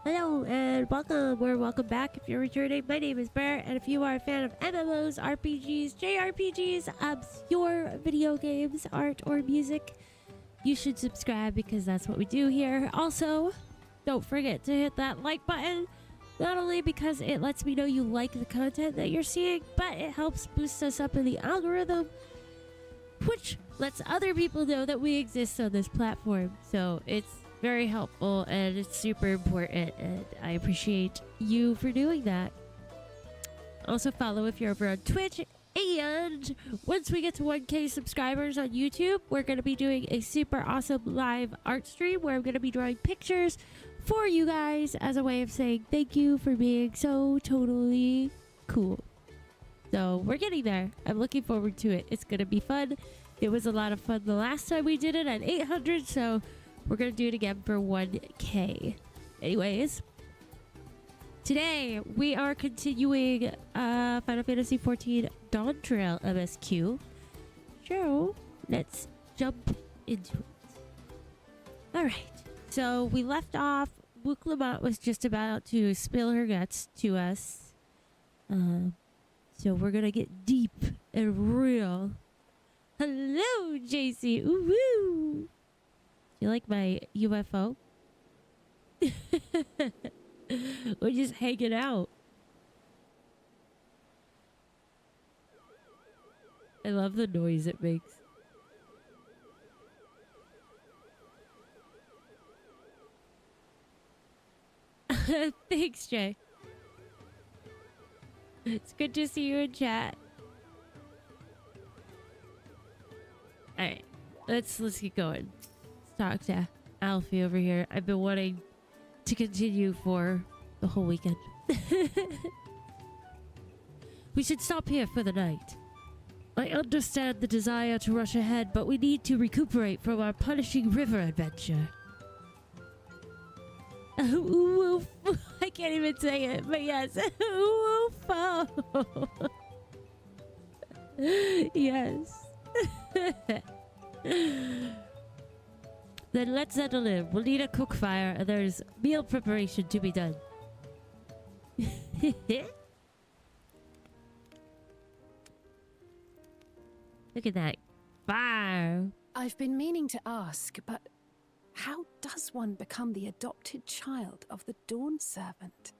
Hello and welcome or welcome back if you're returning. My name is Bear, and if you are a fan of MMOs, RPGs, JRPGs, obscure video games, art, or music, you should subscribe because that's what we do here. Also, don't forget to hit that like button, not only because it lets me know you like the content that you're seeing, but it helps boost us up in the algorithm, which lets other people know that we exist on this platform. So it's very helpful and it's super important, and I appreciate you for doing that. Also follow if you're over on Twitch, and once we get to 1K subscribers on YouTube, we're going to be doing a super awesome live art stream where I'm going to be drawing pictures for you guys as a way of saying thank you for being so totally cool. So we're getting there. I'm looking forward to it. It's going to be fun. It was a lot of fun the last time we did it at 800, so we're going to do it again for 1K. Anyways, today we are continuing Final Fantasy XIV Dawn Trail MSQ. So let's jump into it. Alright, so we left off. Lamat was just about to spill her guts to us. So we're going to get deep and real. Hello, JC. Ooh, woo. You like my UFO? We're just hanging out. I love the noise it makes. Thanks, Jay. It's good to see you in chat. Alright, let's get going. Talk to Alfie over here. I've been wanting to continue for the whole weekend. We should stop here for the night. I understand the desire to rush ahead, but we need to recuperate from our punishing river adventure. Oof. I can't even say it, but yes. Oof. Yes. Then let's settle in. We'll need a cook fire, and there's meal preparation to be done. Look at that fire. I've been meaning to ask, but how does one become the adopted child of the Dawn Servant?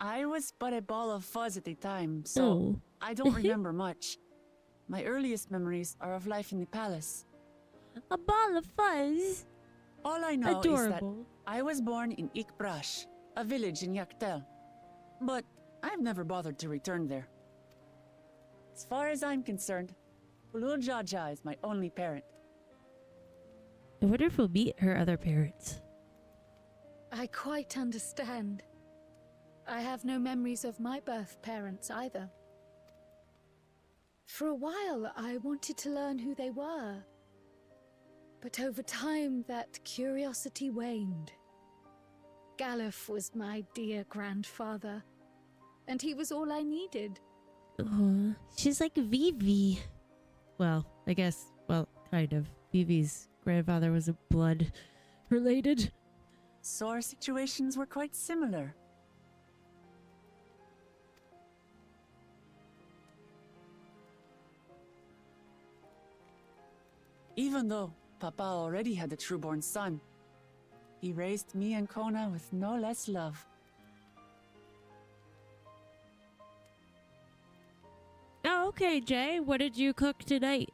I was but a ball of fuzz at the time, so I don't remember much. My earliest memories are of life in the palace. A ball of fuzz? All I know Adorable. is that I was born in Ikbrash, a village in Yaktel. But I've never bothered to return there. As far as I'm concerned, Ulul Jaja is my only parent. I wonder if we'll meet her other parents. I quite understand. I have no memories of my birth parents either. For a while, I wanted to learn who they were. But over time, that curiosity waned. Galuf was my dear grandfather, and he was all I needed. Oh, she's like Vivi. Well, I guess, kind of. Vivi's grandfather was blood related. So our situations were quite similar. Even though Papa already had a trueborn son, he raised me and Kona with no less love. Oh, okay, Jay. What did you cook tonight?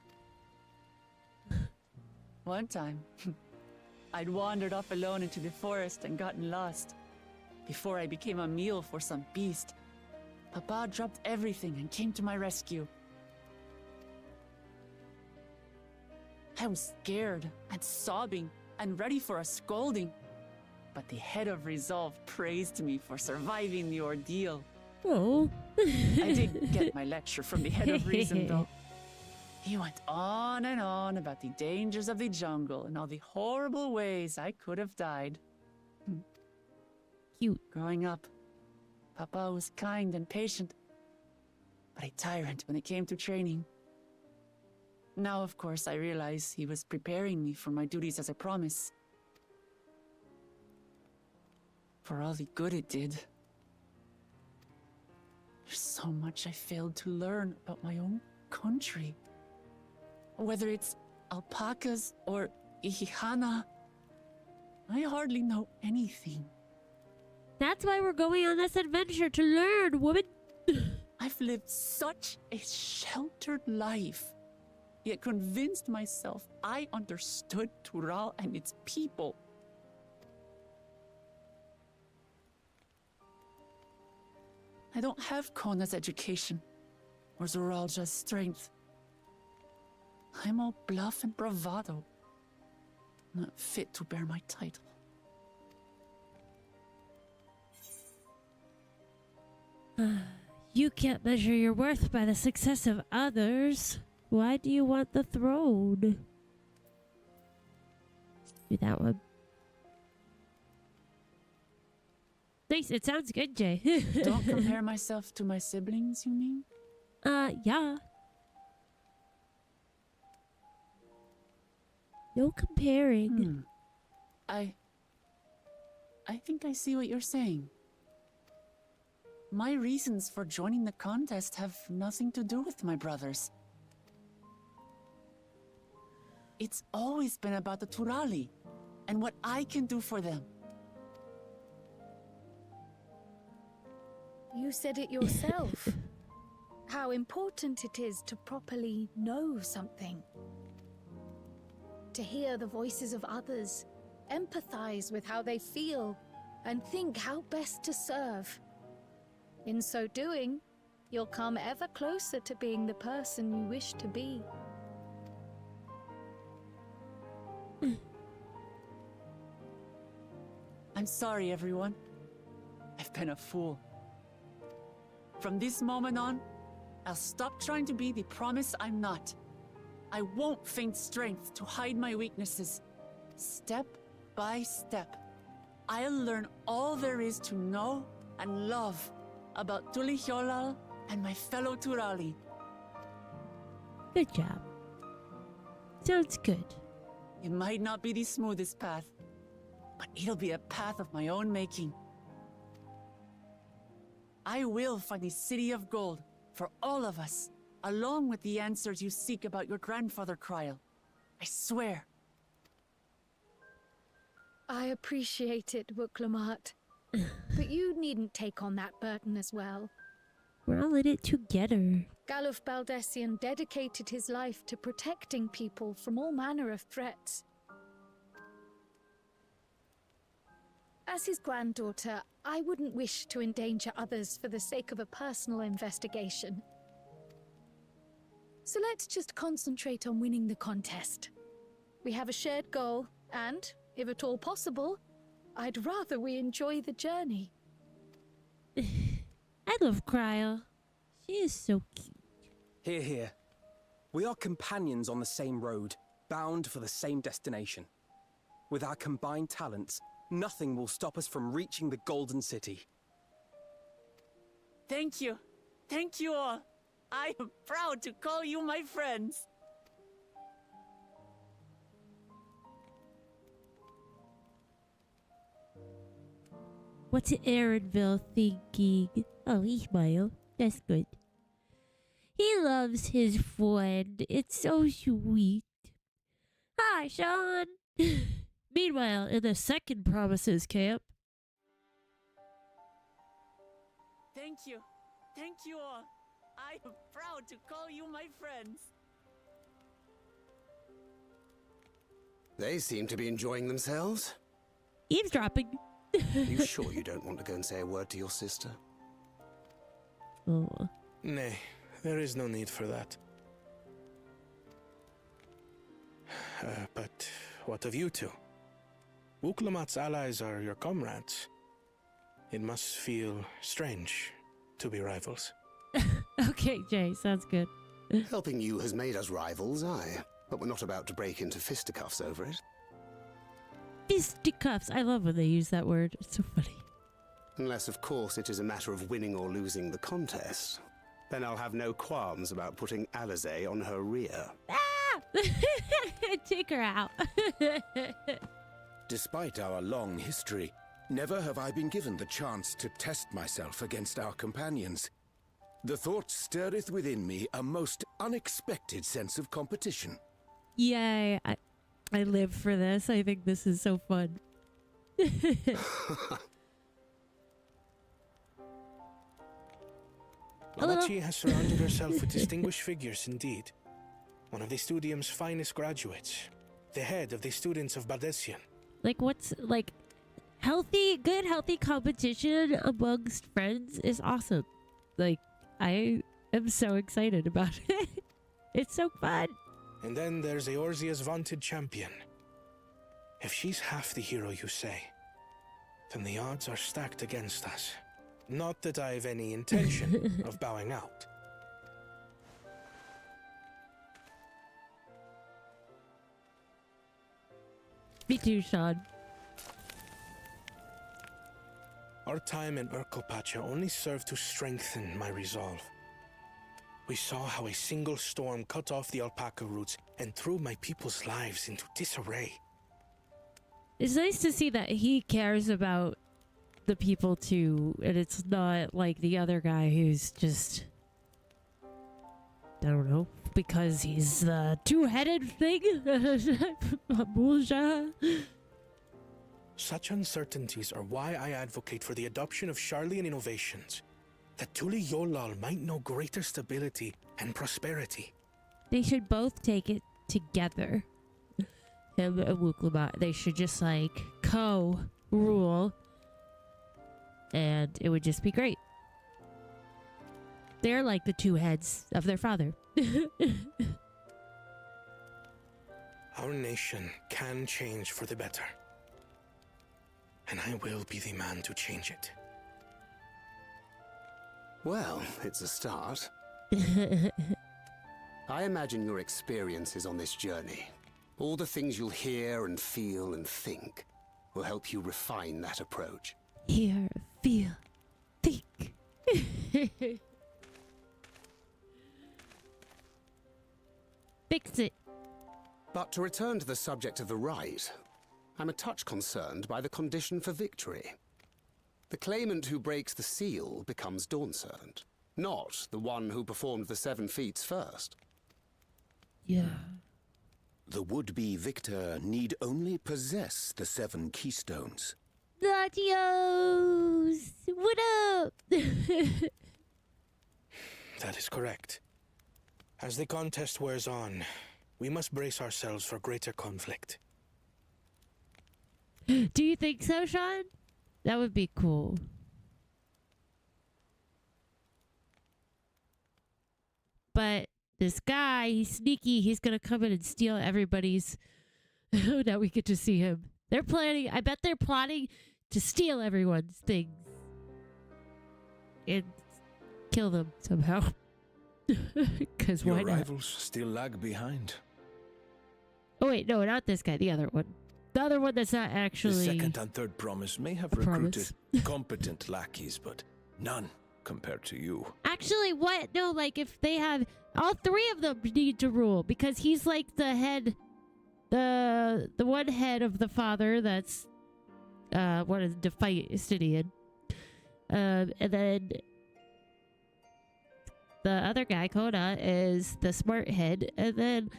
One time, I'd wandered off alone into the forest and gotten lost. Before I became a meal for some beast, Papa dropped everything and came to my rescue. I was scared and sobbing and ready for a scolding. But the head of resolve praised me for surviving the ordeal. Oh. I did get my lecture from the head of reason, though. He went on and on about the dangers of the jungle and all the horrible ways I could have died. Cute. Growing up, Papa was kind and patient, but a tyrant when it came to training. Now, of course, I realize he was preparing me for my duties as a promise. for all the good it did. There's so much I failed to learn about my own country. Whether it's alpacas or Ihihana, I hardly know anything. That's why we're going on this adventure, to learn, woman. I've lived such a sheltered life, yet convinced myself I understood Tural and its people. I don't have Kona's education, or Zoralja's strength. I'm all bluff and bravado, not fit to bear my title. You can't measure your worth by the success of others. Why do you want the throne? Do that one. Nice, it sounds good, Jay. Don't compare myself to my siblings, you mean? Yeah. No comparing. I think I see what you're saying. My reasons for joining the contest have nothing to do with my brothers. It's always been about the Turali and what I can do for them. You said it yourself. How important it is to properly know something. To hear the voices of others, empathize with how they feel, and think how best to serve. In so doing, you'll come ever closer to being the person you wish to be. I'm sorry, everyone. I've been a fool. From this moment on, I'll stop trying to be the promise I'm not. I won't feign strength to hide my weaknesses. Step by step, I'll learn all there is to know and love about Tulihyolal and my fellow Turali. Good job. Sounds good. It might not be the smoothest path, but it'll be a path of my own making. I will find the City of Gold for all of us, along with the answers you seek about your grandfather, Kryl. I swear. I appreciate it, Lamat. But you needn't take on that burden as well. We're all in it together. Galuf Baldessian dedicated his life to protecting people from all manner of threats. As his granddaughter, I wouldn't wish to endanger others for the sake of a personal investigation. So let's just concentrate on winning the contest. We have a shared goal, and, if at all possible, I'd rather we enjoy the journey. I love Kryl. She is so cute. Hear, hear. We are companions on the same road, bound for the same destination. With our combined talents, nothing will stop us from reaching the Golden City. Thank you. Thank you all. I am proud to call you my friends. What's Aaronville thinking? Oh, he smiled. That's good. He loves his friend. It's so sweet. Hi, Sean. Meanwhile, in the second Promises camp. Thank you. Thank you all. I am proud to call you my friends. They seem to be enjoying themselves. Eavesdropping. Are you sure you don't want to go and say a word to your sister? Oh. Nay, there is no need for that. But what of you two? Lamat's allies are your comrades. It must feel strange to be rivals. Okay, Jay, sounds good. Helping you has made us rivals, aye. But we're not about to break into fisticuffs over it. Fisticuffs. I love when they use that word. It's so funny. Unless, of course, it is a matter of winning or losing the contest. Then I'll have no qualms about putting Alize on her rear. Ah! Take her out. Despite our long history, Never have I been given the chance to test myself against our companions. The thought stirreth within me a most unexpected sense of competition. Yay. I live for this. I think this is so fun. Lamat has surrounded herself with distinguished figures indeed. One of the Studium's finest graduates. The head of the students of Bardessian. Like, what's, like, good, healthy competition amongst friends is awesome. Like, I am so excited about it. It's so fun. And then there's Eorzea's vaunted champion. If she's half the hero you say, then the odds are stacked against us. Not that I have any intention of bowing out. Me too, Sean. Our time in Urkelpacha only served to strengthen my resolve. We saw how a single storm cut off the alpaca roots and threw my people's lives into disarray. It's nice to see that he cares about the people too, and it's not like the other guy who's just, I don't know, because he's the two-headed thing. Bullshit. Such uncertainties are why I advocate for the adoption of Sharlayan innovations, that Tuli Yolal might know greater stability and prosperity. They should both take it together. Him and Wuklamat. They should just like co-rule, and it would just be great. They're like the two heads of their father. Our nation can change for the better. And I will be the man to change it. Well, it's a start. I imagine your experiences on this journey, all the things you'll hear and feel and think, will help you refine that approach. Hear, feel, think. Fix it. But to return to the subject of the rite, I'm a touch concerned by the condition for victory. The claimant who breaks the seal becomes Dawn Servant, not the one who performed the 7 feats first. Yeah. The would-be victor need only possess the 7 keystones. Latios! What up? That is correct. As the contest wears on, we must brace ourselves for greater conflict. Do you think so, Sean? That would be cool. But this guy, he's sneaky. He's gonna come in and steal everybody's. Now we get to see him. They're planning. I bet they're plotting to steal everyone's things and kill them somehow. Because why Your not? rivals still lag behind. Oh wait, no, not this guy. The other one. The other one that's not actually. The second and third promise may have a recruited competent lackeys, but none compared to you. Actually, what? No, like if they have all 3 of them need to rule because he's like the head, the one head of the father that's what is Justinian, and then the other guy Kona is the smart head, and then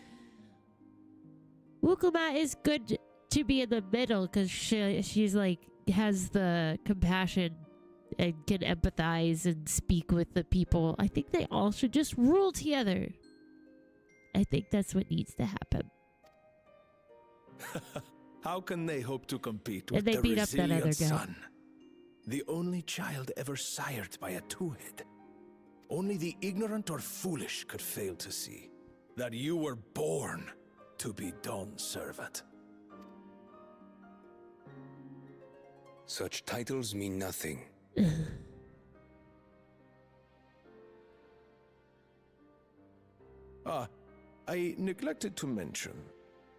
Wuklamat is good to be in the middle because she's like has the compassion and can empathize and speak with the people. I think they all should just rule together. I think that's what needs to happen. How can they hope to compete And with they the beat up that other resilient guy. son? The only child ever sired by a two-head. Only the ignorant or foolish could fail to see that you were born to be Dawn's servant. Such titles mean nothing. I neglected to mention,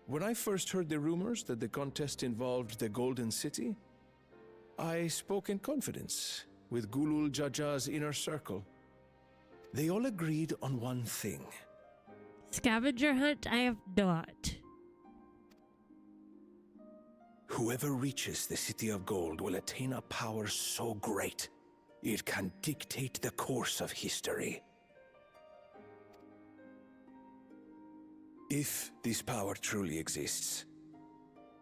when I first heard the rumors that the contest involved the Golden City, I spoke in confidence with Gulul Jaja's inner circle. They all agreed on one thing. Scavenger hunt? I have not. Whoever reaches the City of Gold will attain a power so great, it can dictate the course of history. If this power truly exists,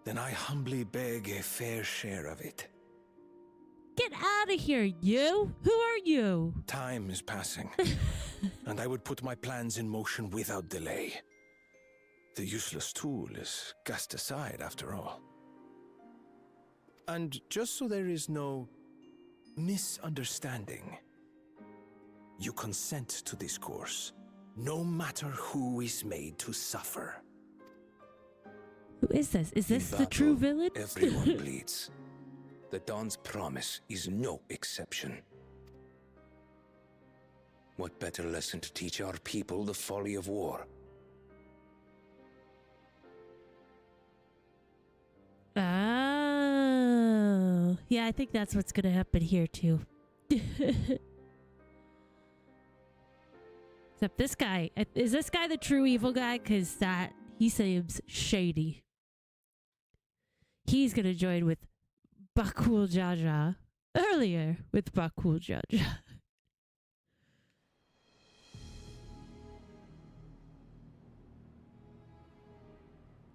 then I humbly beg a fair share of it. Get out of here, you! Who are you? Time is passing, and I would put my plans in motion without delay. The useless tool is cast aside after all. And just so there is no misunderstanding, you consent to this course, no matter who is made to suffer. Who is this? Is this In the true battle, villain? Everyone bleeds. The Dawn's promise is no exception. What better lesson to teach our people the folly of war? Oh. Yeah, I think that's what's gonna happen here too. Except this guy. Is this guy the true evil guy? Because he seems shady. He's gonna join with Bakul Jaja. Earlier with Bakul Jaja.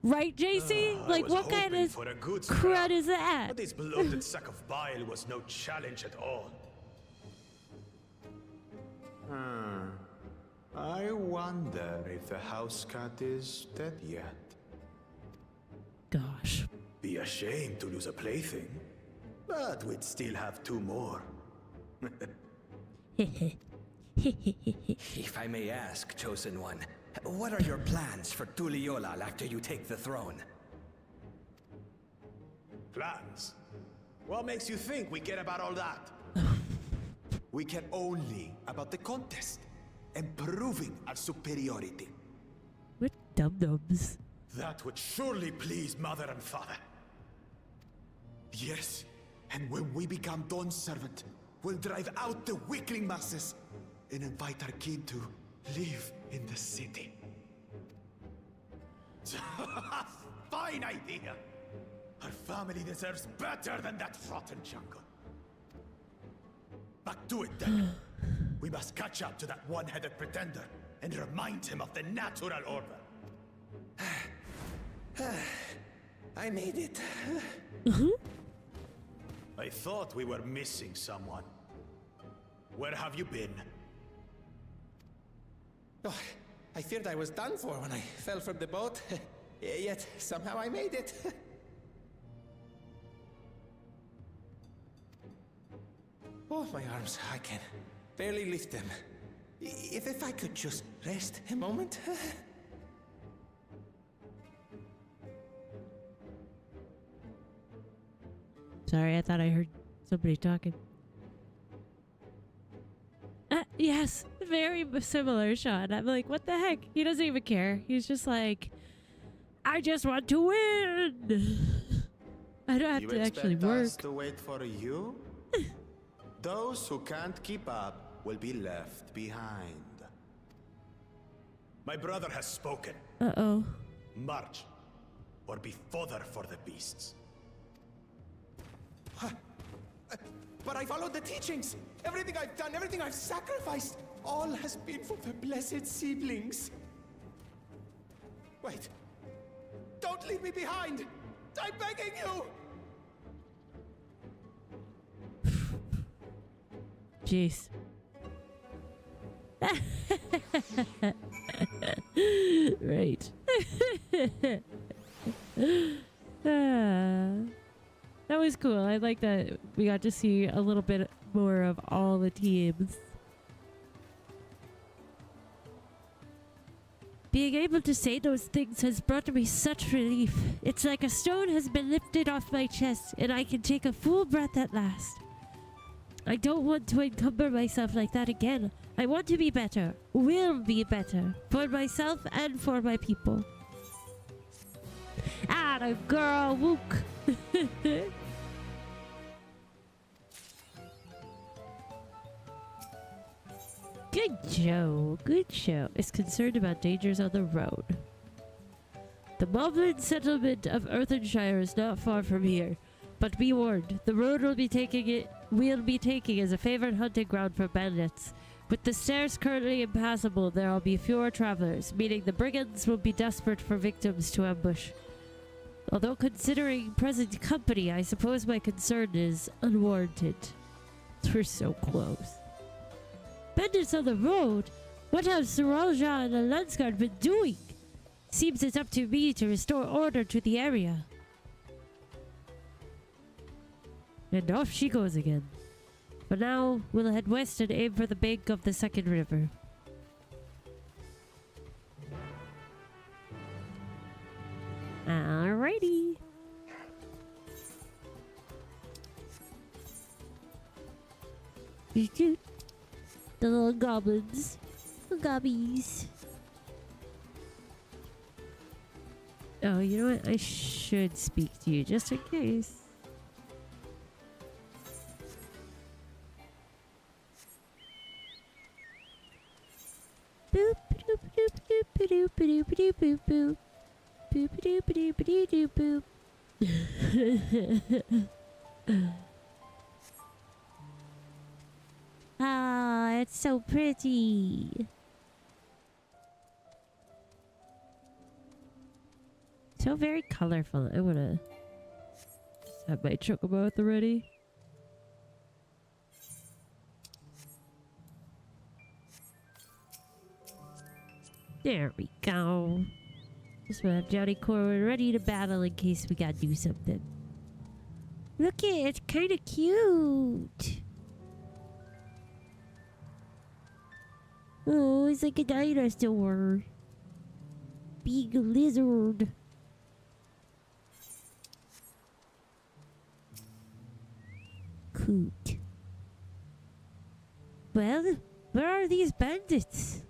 Right, JC? Like, what kind of crud is that? But this bloated sack of bile was no challenge at all. I wonder if the house cat is dead yet. Gosh. Be ashamed to lose a plaything, but we'd still have 2 more. If I may ask, Chosen One, what are your plans for Tuliolal after you take the throne? Plans? What makes you think we care about all that? We care only about the contest and proving our superiority. What dum-dums. That would surely please Mother and Father. Yes, and when we become Dawn's servant, we'll drive out the weakling masses and invite our king to live in the city. Fine idea! Our family deserves better than that rotten jungle. Back to it then. We must catch up to that one-headed pretender and remind him of the natural order. I made it. I thought we were missing someone. Where have you been? Oh, I feared I was done for when I fell from the boat. Yet somehow I made it. Oh, my arms, I can barely lift them. If I could just rest a moment. Sorry, I thought I heard somebody talking. Yes, very similar, Sean. I'm like, what the heck? He doesn't even care. He's just like, I just want to win. I don't have to actually work. You expect us to wait for you? Those who can't keep up will be left behind. My brother has spoken. Uh-oh. March, or be fodder for the beasts. But I followed the teachings. Everything I've done, everything I've sacrificed, all has been for the blessed seedlings. Wait. Don't leave me behind. I'm begging you. Jeez. Right. That was cool. I like that we got to see a little bit more of all the teams. Being able to say those things has brought me such relief. It's like a stone has been lifted off my chest and I can take a full breath at last. I don't want to encumber myself like that again. I want to be better. Will be better. For myself and for my people. Atta girl, wook. Good show. Good show. Is concerned about dangers on the road. The Moblin settlement of Earthenshire is not far from here. But be warned, the road we'll be taking is a favored hunting ground for bandits. With the stairs currently impassable, there will be fewer travelers, meaning the brigands will be desperate for victims to ambush. Although considering present company, I suppose my concern is unwarranted. We're so close. Bandits on the road? What have Saralja and the Landsguard been doing? Seems it's up to me to restore order to the area. And off she goes again. But now, we'll head west and aim for the bank of the second river. Alrighty. The little goblins. The gobbies. Oh, you know what? I should speak to you just in case. Boop doop doop doop doop doop doop boop boop. Boop doop doop doop doop boop. Ah, it's so pretty. So very colorful. I wanna have my chocobo at the ready. There we go. Just wanna have Johnny Corwin ready to battle in case we gotta do something. Look it, it's kinda cute. Oh, it's like a dinosaur. Big lizard. Coot. Well, where are these bandits?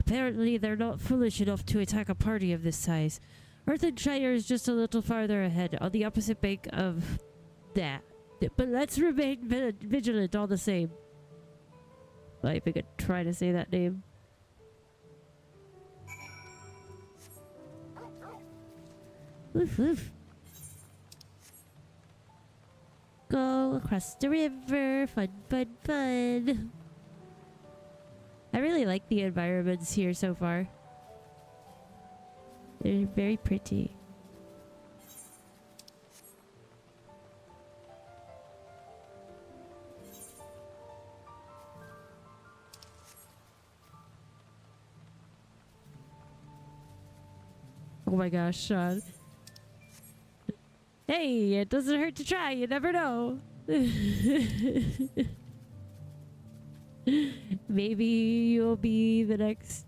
Apparently they're not foolish enough to attack a party of this size. Earthenshire is just a little farther ahead, on the opposite bank of that. But let's remain vigilant all the same. I think I could try to say that name. Woof woof. Go across the river. Fun, fun, fun. I really like the environments here so far. They're very pretty. Oh my gosh, Sean. Hey, it doesn't hurt to try. You never know. Maybe you'll be the next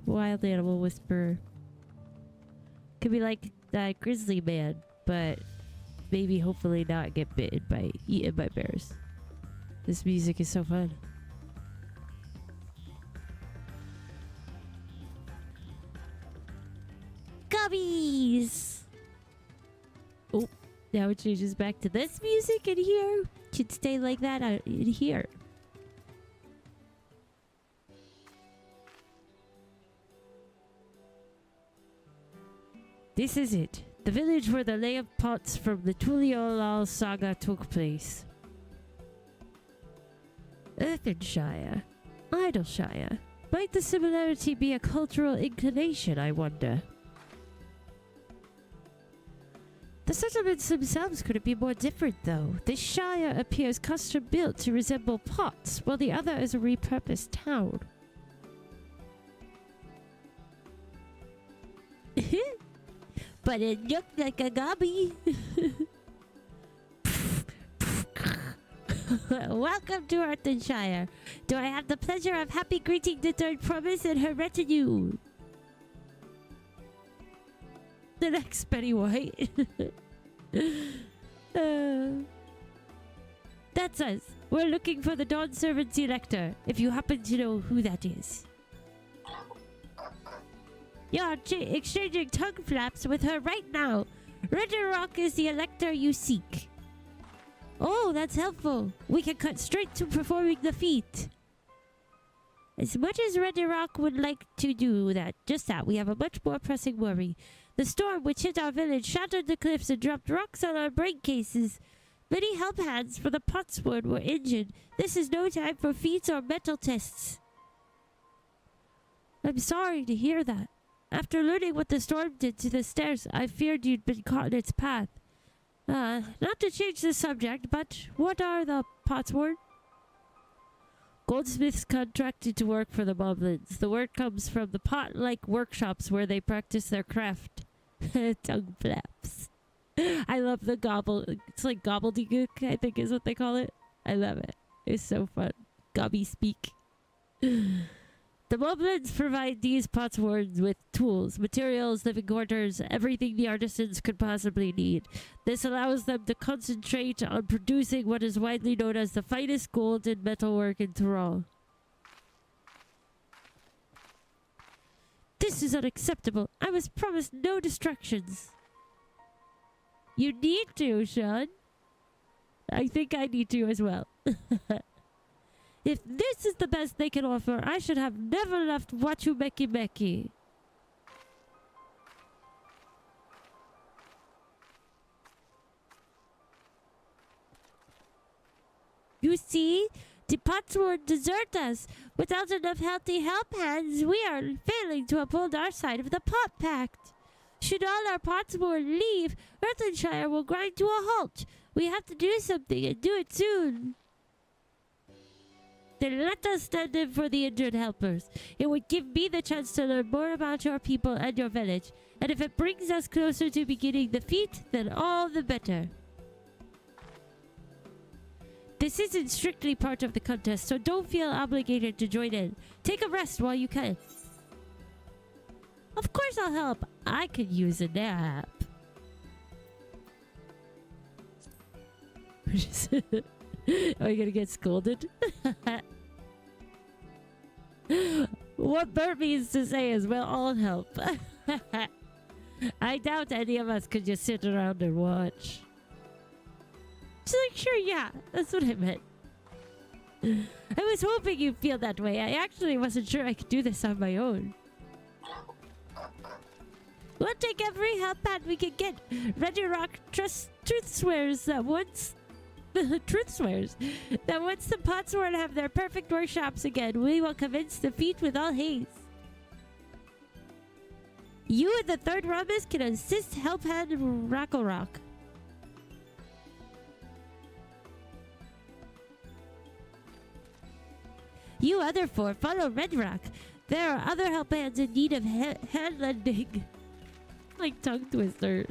wild animal whisperer. Could be like that grizzly man, but maybe hopefully not get eaten by bears. This music is so fun. Gubbies! Oh, now it changes back to this music in here. Should stay like that in here. This is it. The village where the lay of pots from the Tuliolal saga took place. Earthenshire. Idleshire. Might the similarity be a cultural inclination, I wonder? The settlements themselves couldn't be more different, though. This shire appears custom-built to resemble pots, while the other is a repurposed town. But it looked like a gobby. Welcome to Earthenshire. Do I have the pleasure of happy greeting the third promise and her retinue? The next Betty White. That's us. We're looking for the Dawn Servant's Elector, if you happen to know who that is. You're exchanging tongue flaps with her right now. Ridderrock is the Elector you seek. Oh, that's helpful. We can cut straight to performing the feat. As much as Red Rock would like to do just that, we have a much more pressing worry. The storm which hit our village shattered the cliffs and dropped rocks on our brain cases. Many help hands for the Potswood were injured. This is no time for feats or mental tests. I'm sorry to hear that. After learning what the storm did to the stairs, I feared you'd been caught in its path. Not to change the subject, but what are the Potswood? Goldsmiths contracted to work for the Moblins. The word comes from the pot-like workshops where they practice their craft. Tongue flaps. I love the gobble. It's like gobbledygook, I think is what they call it. I love it. It's so fun. Gobby speak. The Moblins provide these Potswords with tools, materials, living quarters, everything the artisans could possibly need. This allows them to concentrate on producing what is widely known as the finest gold and metalwork in Tyrol. This is unacceptable. I was promised no distractions. You need to, Sean. I think I need to as well. If this is the best they can offer, I should have never left Wachumeki. You see, the Potswood desert us. Without enough healthy help hands, we are failing to uphold our side of the Pot Pact. Should all our Potswood leave, Earthenshire will grind to a halt. We have to do something and do it soon. Then let us stand in for the injured helpers. It would give me the chance to learn more about your people and your village. And if it brings us closer to beginning the feat, then all the better. This isn't strictly part of the contest, so don't feel obligated to join in. Take a rest while you can. Of course I'll help. I could use a nap. Are you gonna get scolded? What Bert means to say is we'll all help. I doubt any of us could just sit around and watch. She's like, sure, yeah, that's what I meant. I was hoping you'd feel that way. I actually wasn't sure I could do this on my own. We'll take every help hand we can get. Ready Rock truth swears that once the Potswood have their perfect workshops again, we will commence the feat with all haste. You and the third Rhombus can assist help hand Racklerock. You other four follow Red Rock. There are other help hands in need of hand lending. Like tongue twisters.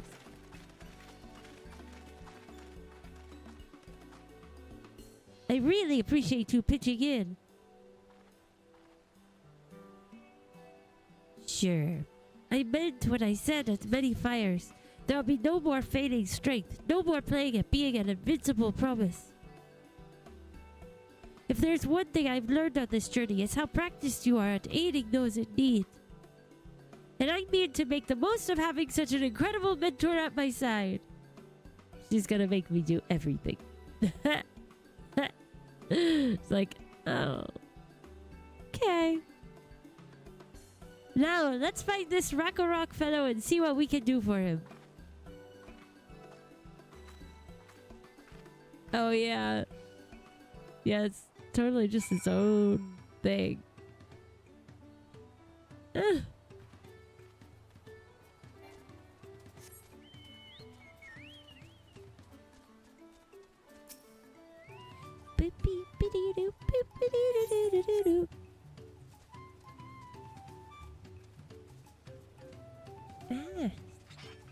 I really appreciate you pitching in. Sure. I meant what I said at many fires. There'll be no more feigning strength, no more playing at being an invincible promise. If there's one thing I've learned on this journey, it's how practiced you are at aiding those in need. And I mean to make the most of having such an incredible mentor at my side. She's gonna make me do everything. It's like, oh. Okay. Now, let's find this Racklerock fellow and see what we can do for him. Oh, yeah. Yeah, it's totally just his own thing.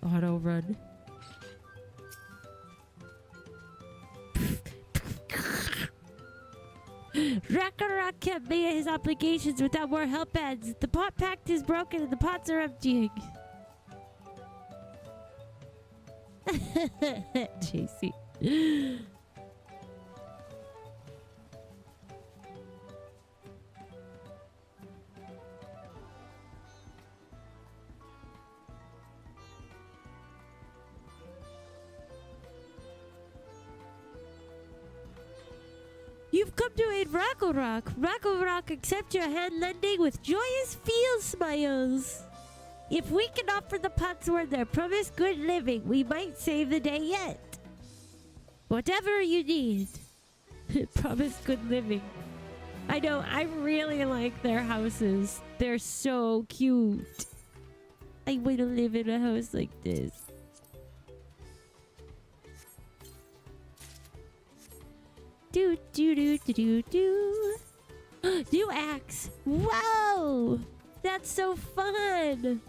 Auto run. Racklerock can't meet his obligations without more help hands. The pot pact is broken and the pots are emptying. JC. You've come to aid Racklerock. Racklerock accept your hand lending with joyous field smiles. If we can offer the Potsword their promised good living, we might save the day yet. Whatever you need. Promise good living. I know, I really like their houses. They're so cute. I want to live in a house like this. Do do do do do do. New axe. Whoa! That's so fun.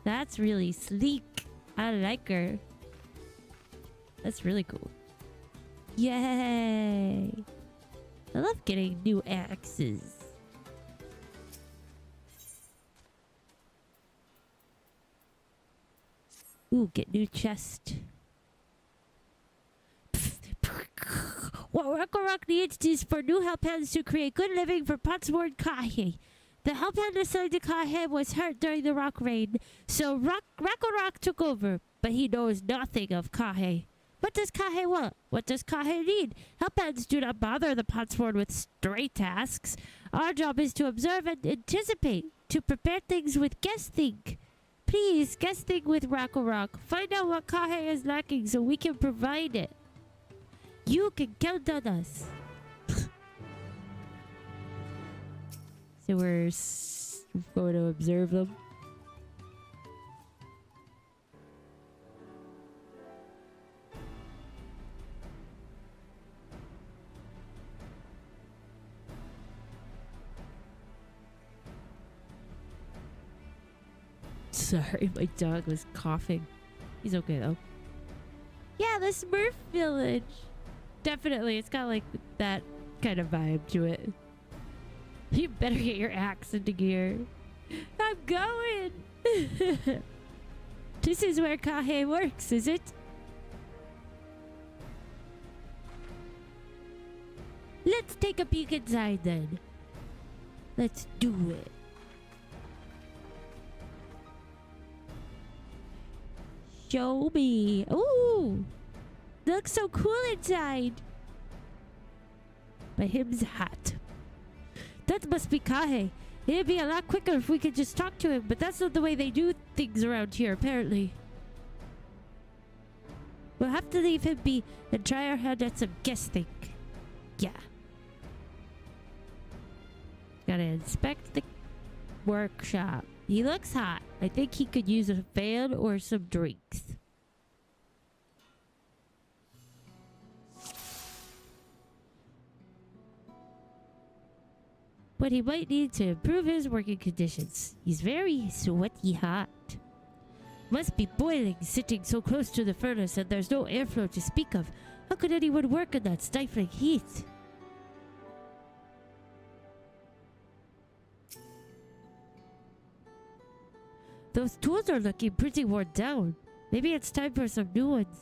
That's really sleek. I like her. That's really cool. Yay! I love getting new axes. Ooh, get new chest. What Ragnarok needs is for new help hands to create good living for Potsword Kahe. The help hand assigned to Kahe was hurt during the rock rain, so Ragnarok took over, but he knows nothing of Kahe. What does Kahe want? What does Kahe need? Help hands do not bother the Potsword with stray tasks. Our job is to observe and anticipate, to prepare things with guess think. Please, guess think with Ragnarok. Find out what Kahe is lacking so we can provide it. You can count on us. So we're going to observe them. Sorry, my dog was coughing. He's okay though. Yeah, the Smurf village. Definitely, it's got like that kind of vibe to it. You better get your axe into gear. I'm going. This is where Kahe works, is it? Let's take a peek inside then. Let's do it. Show me. Ooh. Looks so cool inside. But him's hot. That must be Kahe. It'd be a lot quicker if we could just talk to him, but that's not the way they do things around here, apparently. We'll have to leave him be and try our hand at some guessing. Yeah. Gotta inspect the workshop. He looks hot. I think he could use a fan or some drinks. But he might need to improve his working conditions. He's very sweaty hot. Must be boiling sitting so close to the furnace and there's no airflow to speak of. How could anyone work in that stifling heat? Those tools are looking pretty worn down. Maybe it's time for some new ones.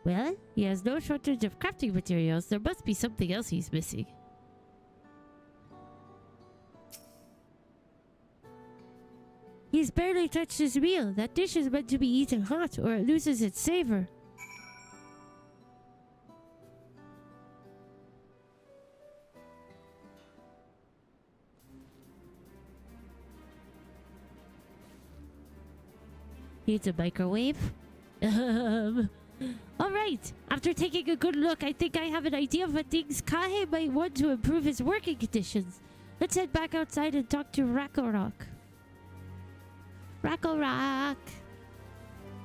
Well, he has no shortage of crafting materials. There must be something else he's missing. He's barely touched his meal. That dish is meant to be eaten hot or it loses its savor. Needs a microwave? Alright, after taking a good look, I think I have an idea of what things Kahe might want to improve his working conditions. Let's head back outside and talk to Ragnarok. Ragnarok!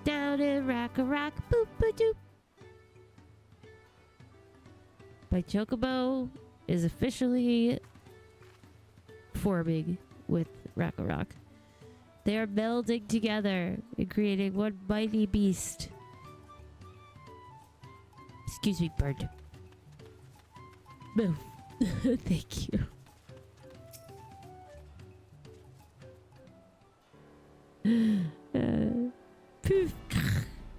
Down in Ragnarok, boop boop doop. My chocobo is officially forming with Ragnarok. They are melding together and creating one mighty beast. Excuse me, bird. Move. Thank you. Poof.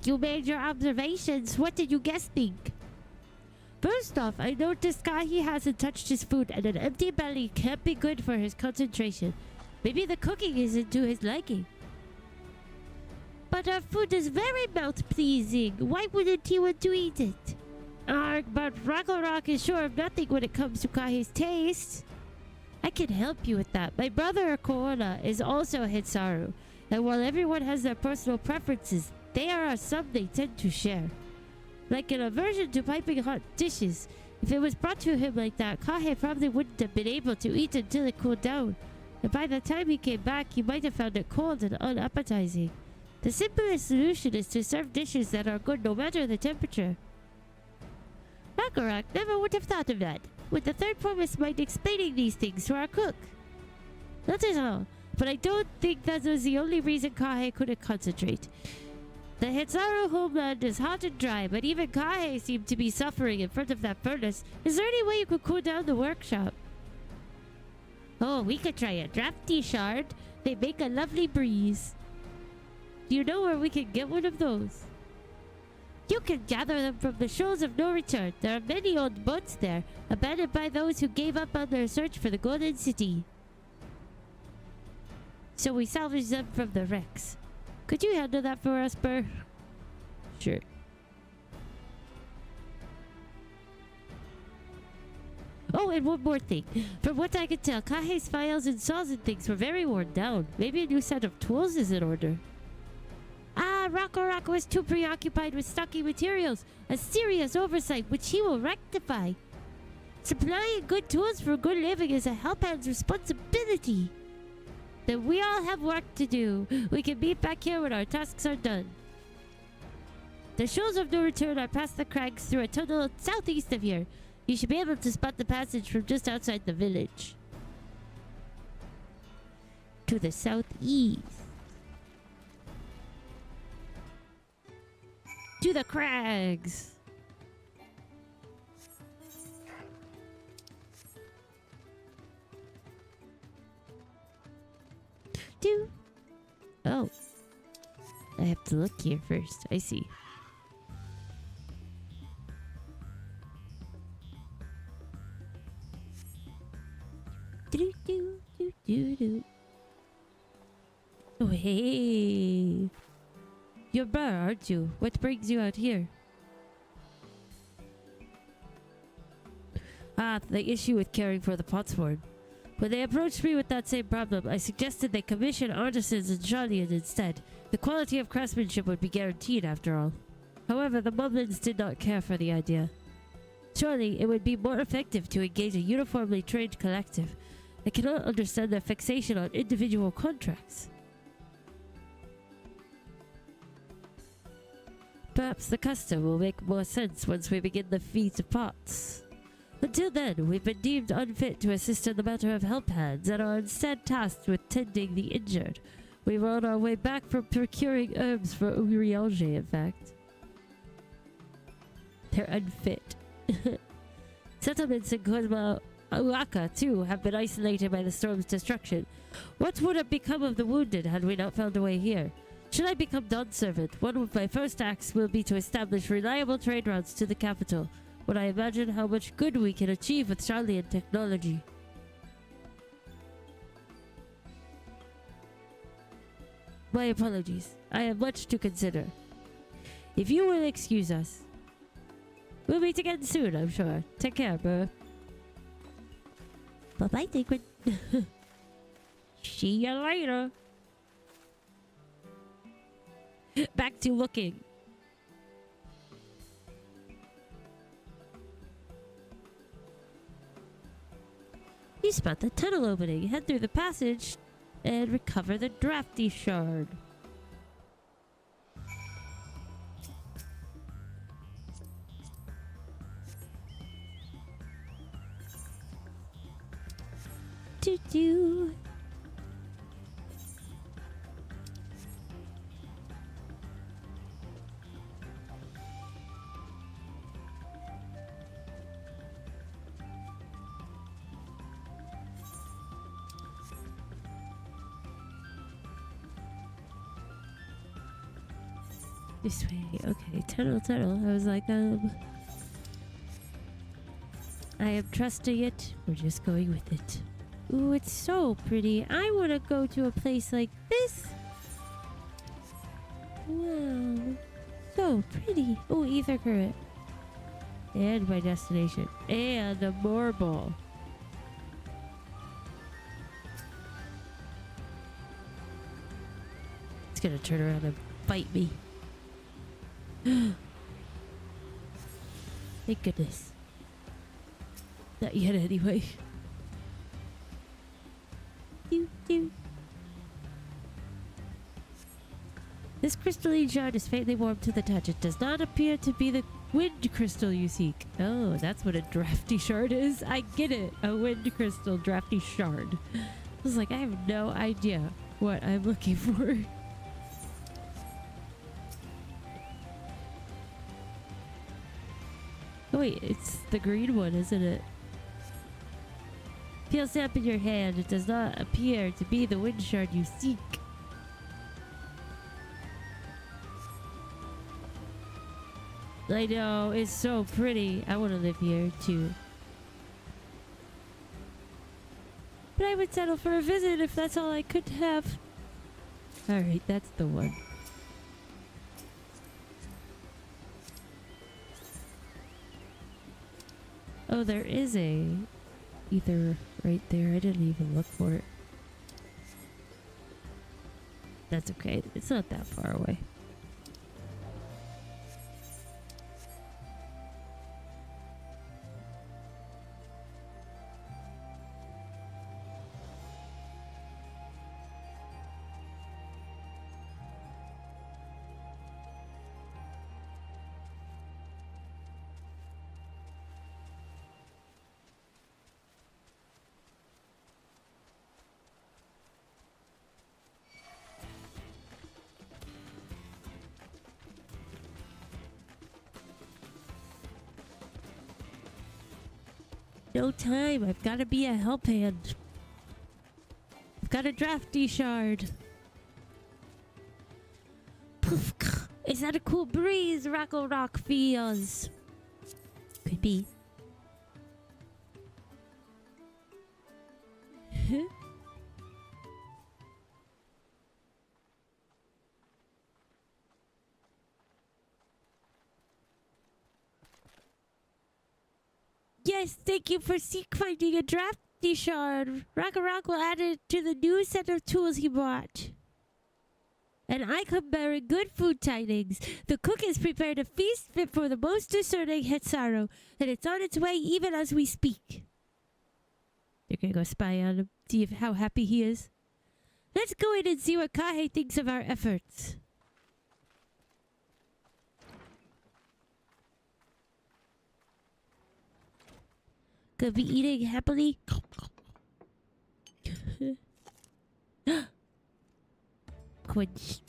You made your observations. What did you guess think? First off, I noticed Kahe hasn't touched his food and an empty belly can't be good for his concentration. Maybe the cooking isn't to his liking. But our food is very mouth-pleasing. Why wouldn't he want to eat it? Arg, but Rock is sure of nothing when it comes to Kahe's taste. I can help you with that. My brother Koala is also a Hitsaru, and while everyone has their personal preferences, there are some they tend to share. Like an aversion to piping hot dishes. If it was brought to him like that, Kahe probably wouldn't have been able to eat until it cooled down. And by the time he came back, he might have found it cold and unappetizing. The simplest solution is to serve dishes that are good no matter the temperature. Ragnarok never would have thought of that, with the third promise mind explaining these things to our cook. That is all, but I don't think that was the only reason Kahe couldn't concentrate. The Hitsaru homeland is hot and dry, but even Kahe seemed to be suffering in front of that furnace. Is there any way you could cool down the workshop? Oh, we could try a drafty shard. They make a lovely breeze. Do you know where we can get one of those? You can gather them from the Shoals of No Return. There are many old boats there, abandoned by those who gave up on their search for the Golden City. So we salvage them from the wrecks. Could you handle that for us, Burr? Sure. Oh, and one more thing. From what I could tell, Kahe's files and saws and things were very worn down. Maybe a new set of tools is in order. Ah, Rocco was too preoccupied with stocking materials. A serious oversight which he will rectify. Supplying good tools for good living is a help-hand's responsibility. Then we all have work to do. We can meet back here when our tasks are done. The Shoals of No Return are past the crags through a tunnel southeast of here. You should be able to spot the passage from just outside the village. To the southeast. To the crags. Oh. I have to look here first. I see. Oh, hey. You're Burr, aren't you? What brings you out here? Ah, the issue with caring for the Potsworn. When they approached me with that same problem, I suggested they commission artisans in Shanlian instead. The quality of craftsmanship would be guaranteed after all. However, the Moblins did not care for the idea. Surely, it would be more effective to engage a uniformly trained collective. I cannot understand their fixation on individual contracts. Perhaps the custom will make more sense once we begin the feat of pots. Until then, we've been deemed unfit to assist in the matter of help hands and are instead tasked with tending the injured. We were on our way back from procuring herbs for Urielge, in fact. They're unfit. Settlements in Kozma Uaka, too, have been isolated by the storm's destruction. What would have become of the wounded had we not found a way here? Should I become Dawn's servant, one of my first acts will be to establish reliable trade routes to the capital, when I imagine how much good we can achieve with Shanlian technology. My apologies. I have much to consider. If you will excuse us. We'll meet again soon, I'm sure. Take care, bro. Bye-bye, Digwin. See you later. Back to looking. You spot the tunnel opening, head through the passage, and recover the drafty shard. Do-do. This way. Okay, tunnel. I was like, I am trusting it. We're just going with it. Ooh, it's so pretty. I want to go to a place like this. Wow. So pretty. Oh, ether current. And my destination. And a marble. It's gonna turn around and bite me. Thank goodness. Not yet anyway. Doo, doo. This crystalline shard is faintly warm to the touch. It does not appear to be the wind crystal you seek. Oh, that's what a drafty shard is. I get it. A wind crystal drafty shard. I was like, I have no idea what I'm looking for. Oh wait, it's the green one, isn't it? Feel sap in your hand. It does not appear to be the wind shard you seek. I know, it's so pretty. I want to live here too. But I would settle for a visit if that's all I could have. Alright, that's the one. Oh, there is a ether right there. I didn't even look for it. That's okay. It's not that far away. No time. I've got to be a help hand. I've got a drafty shard. Poof. Is that a cool breeze Rockle Rock feels? Could be. Yes, thank you for seek finding a drafty shard. Rock will add it to the new set of tools he bought. And I come bearing good food tidings. The cook has prepared a feast fit for the most discerning Hetsaro, and it's on its way even as we speak. You're gonna go spy on him, see how happy he is. Let's go in and see what Kahe thinks of our efforts. Gonna be eating happily. Quench.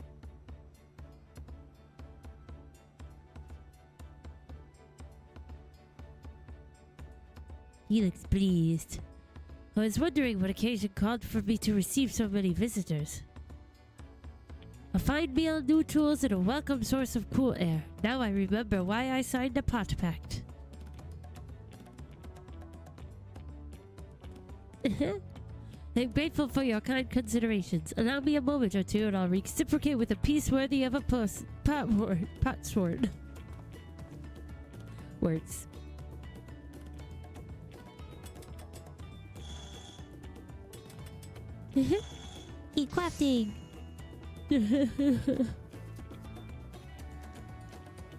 He looks pleased. I was wondering what occasion called for me to receive so many visitors. A fine meal, new tools, and a welcome source of cool air. Now I remember why I signed the pot pact. I'm grateful for your kind considerations. Allow me a moment or two and I'll reciprocate with a piece worthy of a pot sword. Words. Eat crafting.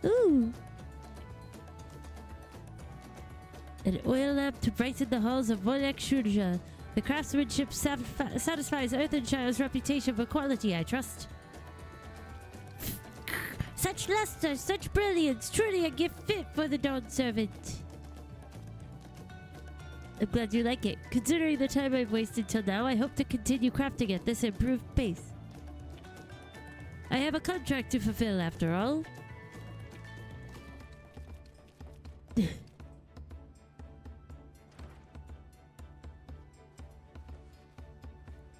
Ooh. An oil lamp to brighten the halls of Volek Shurja. The craftsmanship satisfies Earthenshires' reputation for quality, I trust. Such luster, such brilliance, truly a gift fit for the dawn servant. I'm glad you like it. Considering the time I've wasted till now, I hope to continue crafting at this improved pace. I have a contract to fulfill after all.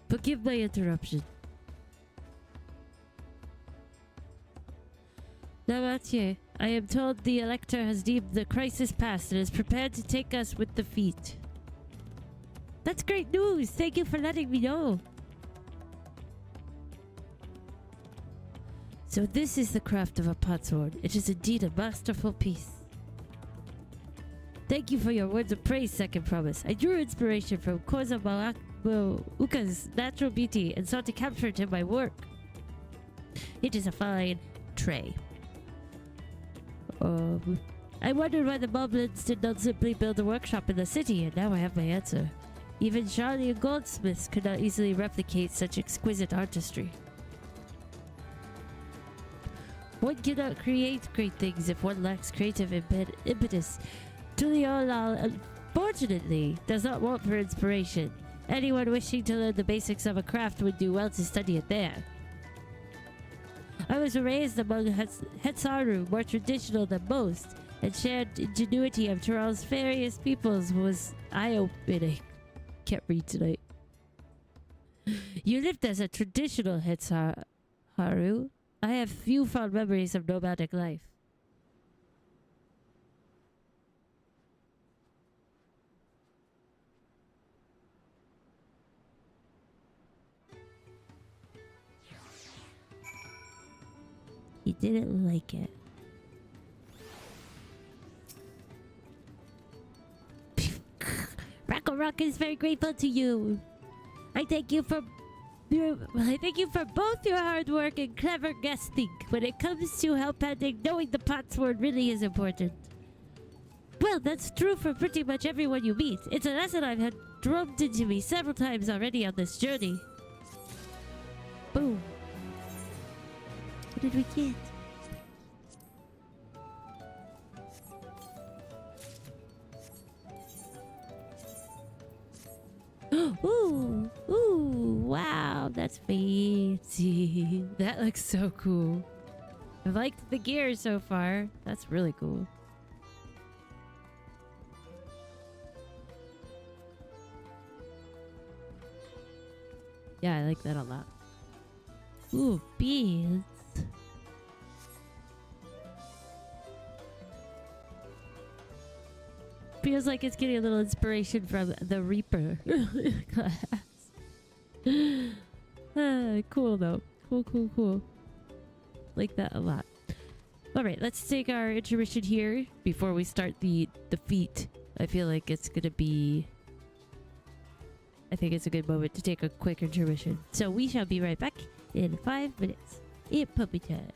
Forgive my interruption. Lamat, I am told the Elector has deemed the crisis past and is prepared to take us with the feet. That's great news! Thank you for letting me know. So this is the craft of a potsword. It is indeed a masterful piece. Thank you for your words of praise, Second Promise. I drew inspiration from Koza Uka's natural beauty and sought to capture it in my work. It is a fine tray. I wondered why the Moblins did not simply build a workshop in the city, and now I have my answer. Even Charlie goldsmiths could not easily replicate such exquisite artistry. One cannot create great things if one lacks creative impetus. Tuliolal, unfortunately, does not want for inspiration. Anyone wishing to learn the basics of a craft would do well to study it there. I was raised among Hetsaru, more traditional than most, and shared ingenuity of Tyrell's various peoples was eye-opening. Can't read tonight. You lived as a traditional Hetsaru. I have few fond memories of nomadic life. He didn't like it. Rock is very grateful to you. I thank you for both your hard work and clever guessing. When it comes to help handing, knowing the potsword really is important. Well, that's true for pretty much everyone you meet. It's a lesson I've had drummed into me several times already on this journey. Boom. What did we get? Ooh, wow, that's fancy. That looks so cool. I've liked the gear so far. That's really cool. Yeah, I like that a lot. Ooh, beads. Feels like it's getting a little inspiration from the Reaper class. Cool though. Cool. Like that a lot. Alright, let's take our intermission here before we start the feat. I feel like it's gonna be... I think it's a good moment to take a quick intermission. So we shall be right back in 5 minutes. In puppy time.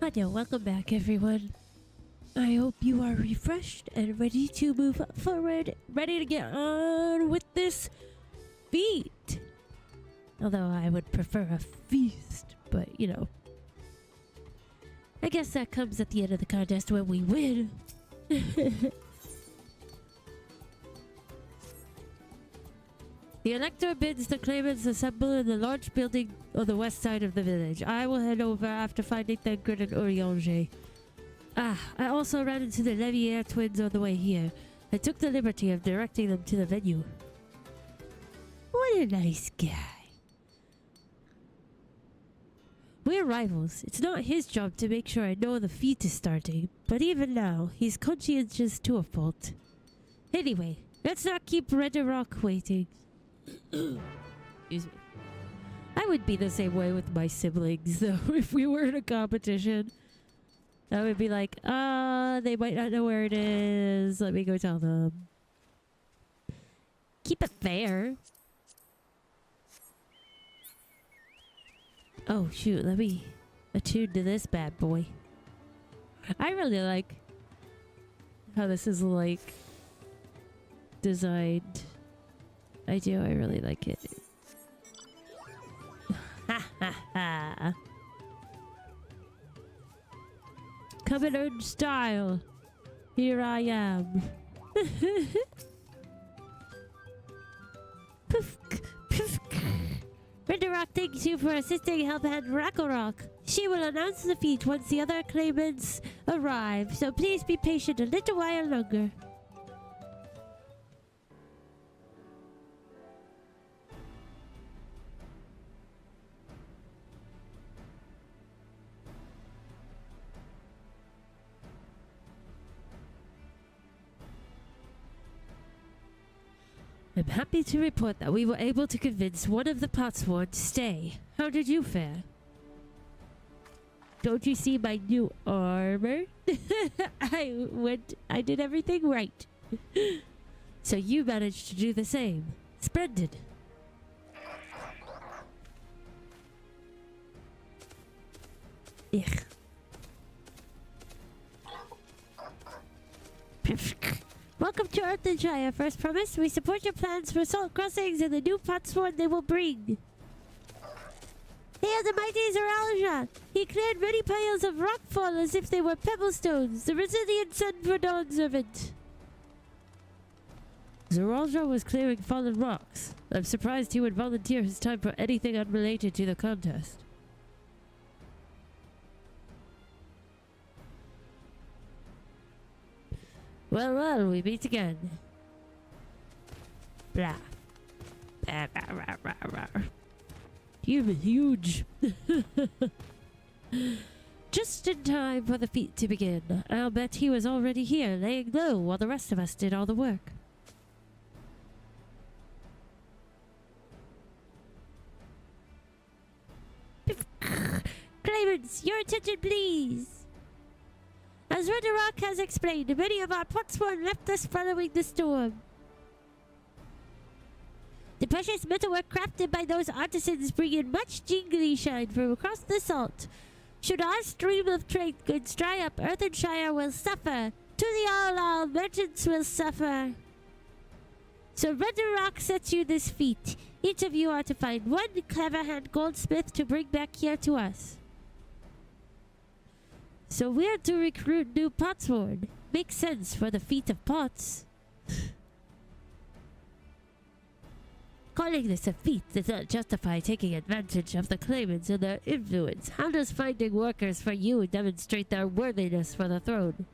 Hello, welcome back everyone. I hope you are refreshed and ready to move forward, ready to get on with this feat. Although I would prefer a feast, but you know. I guess that comes at the end of the contest when we win. The Elector bids the claimants assemble in the large building on the west side of the village. I will head over after finding Thancred and Urianger. I also ran into the Levier twins on the way here. I took the liberty of directing them to the venue. What a nice guy. We're rivals. It's not his job to make sure I know the feat is starting, but even now, he's conscientious to a fault. Anyway, let's not keep Red Rock waiting. Excuse me. I would be the same way with my siblings, though, if we were in a competition. I would be like, they might not know where it is. Let me go tell them. Keep it fair. Oh, shoot. Let me attune to this bad boy. I really like how this is, like, designed. I do. I really like it. Ha ha ha. Come in own style. Here I am. Rinderrock thanks you for assisting Helphead Racklerock. She will announce the feat once the other claimants arrive, so please be patient a little while longer. I'm happy to report that we were able to convince one of the Potsworn to stay. How did you fare? Don't you see my new armor? I did everything right. So you managed to do the same. Splendid. Ugh. Welcome to Earthenshire. First promise, we support your plans for salt crossings and the new Potsworn they will bring. Hail the mighty Zeralja! He cleared many piles of rockfall as if they were pebblestones, the resilient son for Dawn Servant. Zeralja was clearing fallen rocks. I'm surprised he would volunteer his time for anything unrelated to the contest. Well, well, we meet again. Blah. Blah, blah, blah, blah, blah. Human huge. Just in time for the feat to begin. I'll bet he was already here, laying low while the rest of us did all the work. Claimants, your attention please. As Rinderrock has explained, many of our Potsworn left us following the storm. The precious metalwork crafted by those artisans bring in much jingly shine from across the salt. Should our stream of trade goods dry up, Earthenshire will suffer. To the all merchants will suffer. So Rinderrock sets you this feat. Each of you are to find one clever-hand goldsmith to bring back here to us. So we're to recruit new Potsworn. Makes sense for the feat of pots. Calling this a feat does not justify taking advantage of the claimants and their influence. How does finding workers for you demonstrate their worthiness for the throne?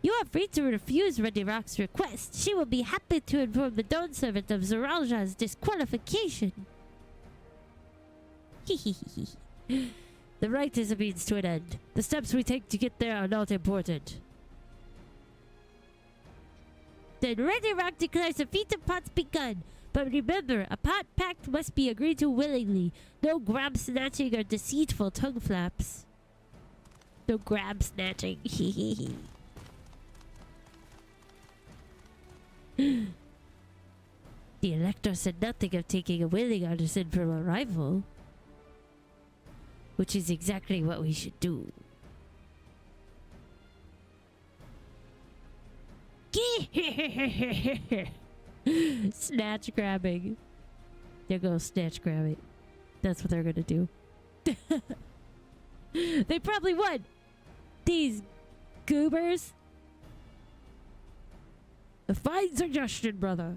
You are free to refuse Rinderrock's request. She will be happy to inform the Dawn Servant of Zeralja's disqualification. Hehehe. The right is a means to an end. The steps we take to get there are not important. Then Rinderrock declares the feat of pots begun. But remember, a pot pact must be agreed to willingly. No grab snatching or deceitful tongue flaps. No grab snatching. The Elector said nothing of taking a willing artisan from a rival. Which is exactly what we should do. Snatch grabbing. There goes snatch grabbing. That's what they're gonna do. They probably would. These goobers. A fine suggestion, brother.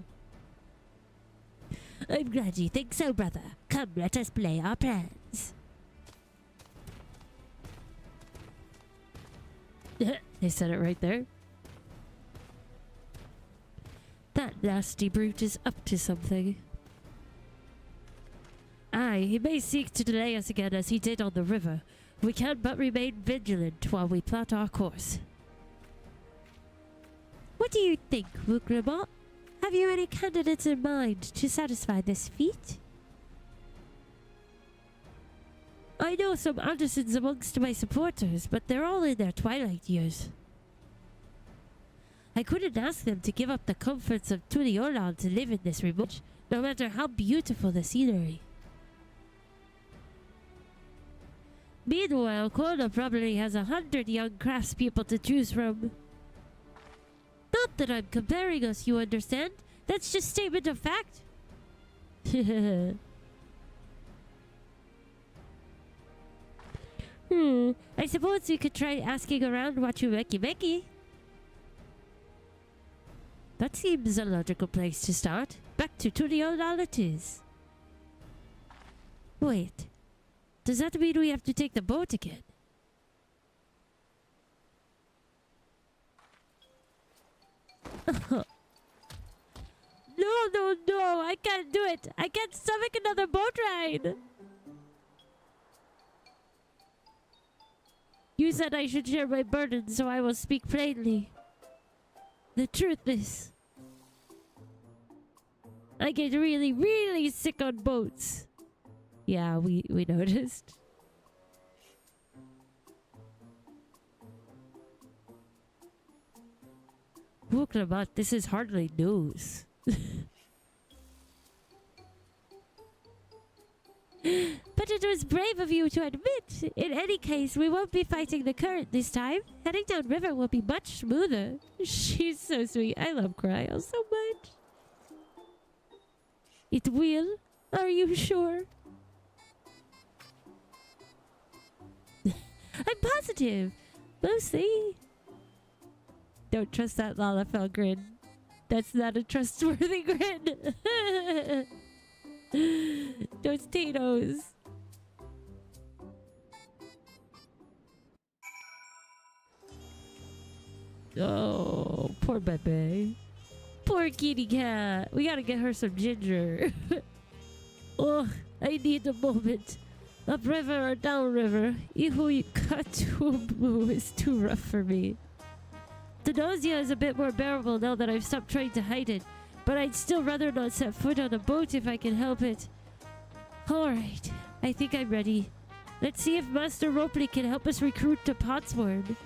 I'm glad you think so, brother. Come, let us play our plans. They said it right there. That nasty brute is up to something. Aye, he may seek to delay us again as he did on the river. We can but remain vigilant while we plot our course. What do you think, Lamat? Have you any candidates in mind to satisfy this feat? I know some artisans amongst my supporters, but they're all in their twilight years. I couldn't ask them to give up the comforts of Tuliolan to live in this remote, no matter how beautiful the scenery. Meanwhile, Kona probably has 100 young craftspeople to choose from. Not that I'm comparing us, you understand? That's just statement of fact. I suppose we could try asking around Wachumeki. That seems a logical place to start. Back to trivialities. Wait. Does that mean we have to take the boat again? No, I can't do it. I can't stomach another boat ride. You said I should share my burden, so I will speak plainly. The truth is, I get really, really sick on boats. Yeah, we noticed. Look, Lamat, this is hardly news. But it was brave of you to admit. In any case, we won't be fighting the current this time. Heading down river will be much smoother. She's so sweet. I love Cryo so much. It will? Are you sure? I'm positive. Mostly. Don't trust that Lalafell grin. That's not a trustworthy grin. Those Tito's. Oh, poor Bebe. Poor kitty cat. We gotta get her some ginger. Oh, I need a moment. Upriver or downriver, Ihu Katubu is too rough for me. The nausea is a bit more bearable now that I've stopped trying to hide it, but I'd still rather not set foot on a boat if I can help it. Alright, I think I'm ready. Let's see if Master Ropley can help us recruit to Potsworn.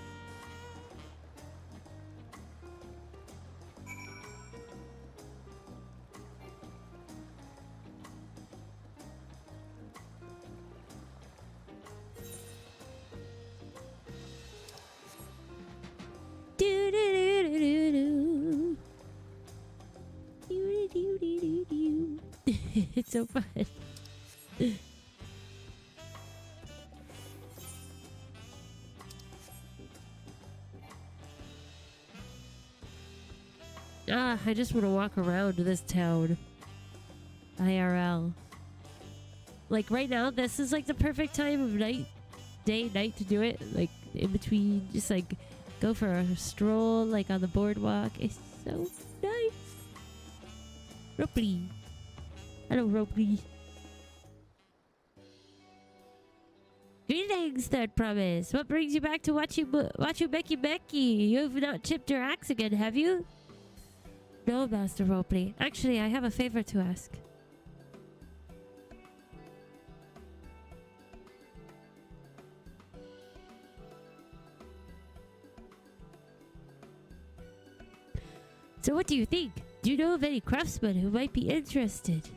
It's so fun. I just want to walk around this town. IRL. Like right now, this is like the perfect time of night, night to do it. Like in between, just like go for a stroll, like on the boardwalk. It's so nice. Ropley. Hello, Ropley. Greetings, Third Promise. What brings you back to Becky? You've not chipped your axe again, have you? No, Master Ropley. Actually, I have a favor to ask. So what do you think? Do you know of any craftsmen who might be interested?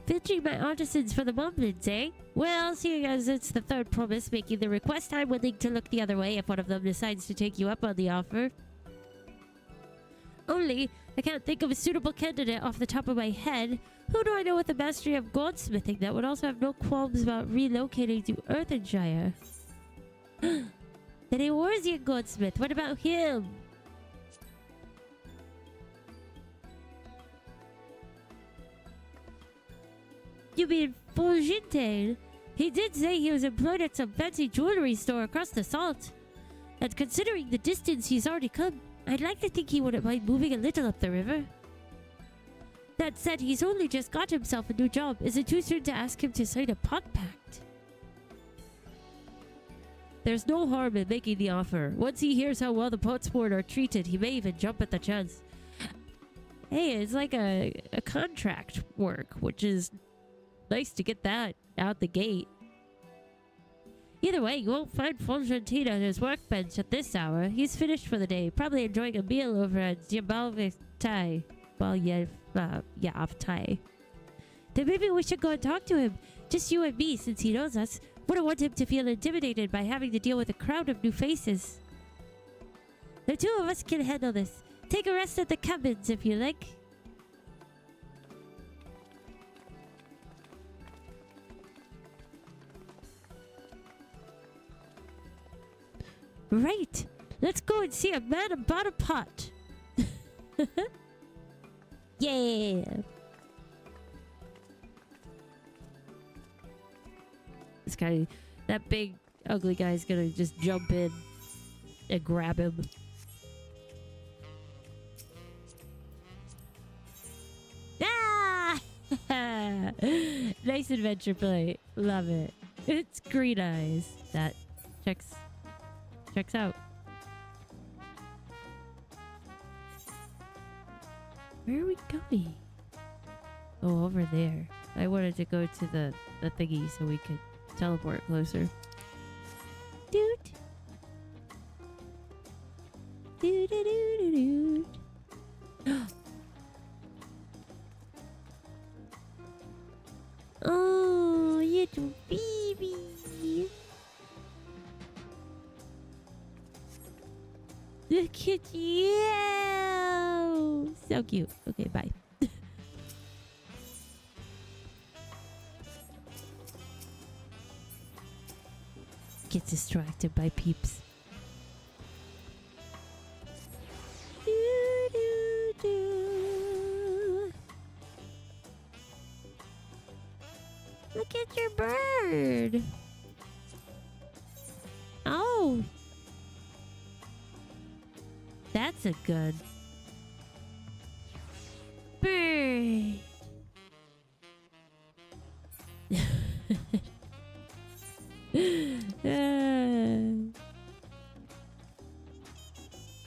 Filtering my artisans for the Moblins, eh? Well, seeing as it's the Third Promise making the request, I'm willing to look the other way if one of them decides to take you up on the offer. Only, I can't think of a suitable candidate off the top of my head. Who do I know with the mastery of goldsmithing that would also have no qualms about relocating to Earthenshire? The Eorzean goldsmith, what about him? You mean Fulgente? He did say he was employed at some fancy jewelry store across the salt. And considering the distance he's already come, I'd like to think he wouldn't mind moving a little up the river. That said, he's only just got himself a new job. Is it too soon to ask him to sign a pact? There's no harm in making the offer. Once he hears how well the Potsworn are treated, he may even jump at the chance. Hey, it's like a contract work, which is nice to get that out the gate. Either way, you won't find Fulgentine on his workbench at this hour. He's finished for the day, probably enjoying a meal over at Yabalvtai. Yavtai. Then maybe we should go and talk to him. Just you and me, since he knows us. Wouldn't want him to feel intimidated by having to deal with a crowd of new faces. The two of us can handle this. Take a rest at the cabins if you like. Right. Let's go and see a man about a pot. Yeah. This guy, that big ugly guy is gonna just jump in and grab him. Ah! Nice adventure play. Love it. It's green eyes. That checks out. Where are we going? Oh, over there. I wanted to go to the thingy so we could teleport closer. Dude. Dude, dude, dude, dude. Oh, little baby. Look at you. So cute. Okay, bye. Get distracted by peeps. Do, do, do. Look at your bird. Oh. That's a good bird.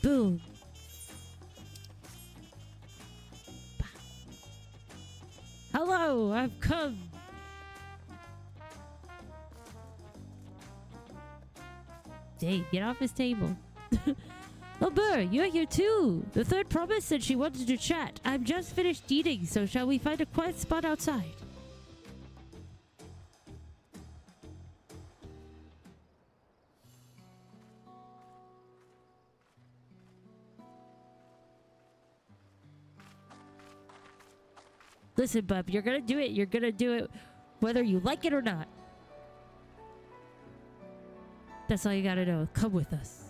Boom. Hello, I've come. Dang, get off his table. Oh, Burr, you're here too. The third promise said she wanted to chat. I'm just finished eating, so shall we find a quiet spot outside? Listen, bub, you're gonna do it. You're gonna do it whether you like it or not. That's all you gotta know. Come with us.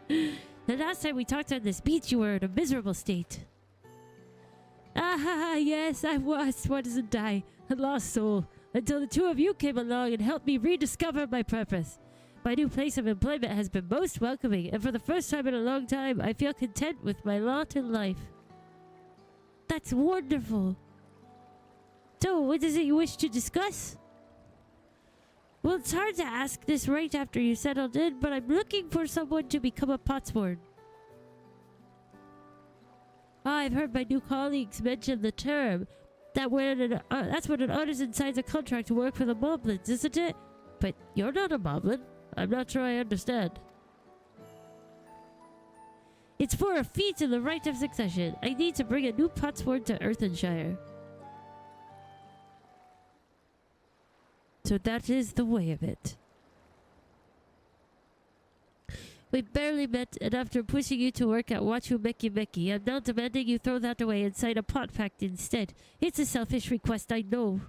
The last time we talked on this beach, you were in a miserable state. Ah, yes, I was, wasn't I? A lost soul. Until the two of you came along and helped me rediscover my purpose. My new place of employment has been most welcoming, and for the first time in a long time, I feel content with my lot in life. That's wonderful. So, what is it you wish to discuss? Well, it's hard to ask this right after you settled in, but I'm looking for someone to become a potsworn. I've heard my new colleagues mention the term. That's when an artisan signs a contract to work for the moblins, isn't it? But you're not a moblin. I'm not sure I understand. It's for a feat in the rite of succession. I need to bring a new potsworn to Earthenshire. So that is the way of it. We barely met, and after pushing you to work at Wachu Meki Meki, I'm now demanding you throw that away and sign a pot pact instead. It's a selfish request, I know.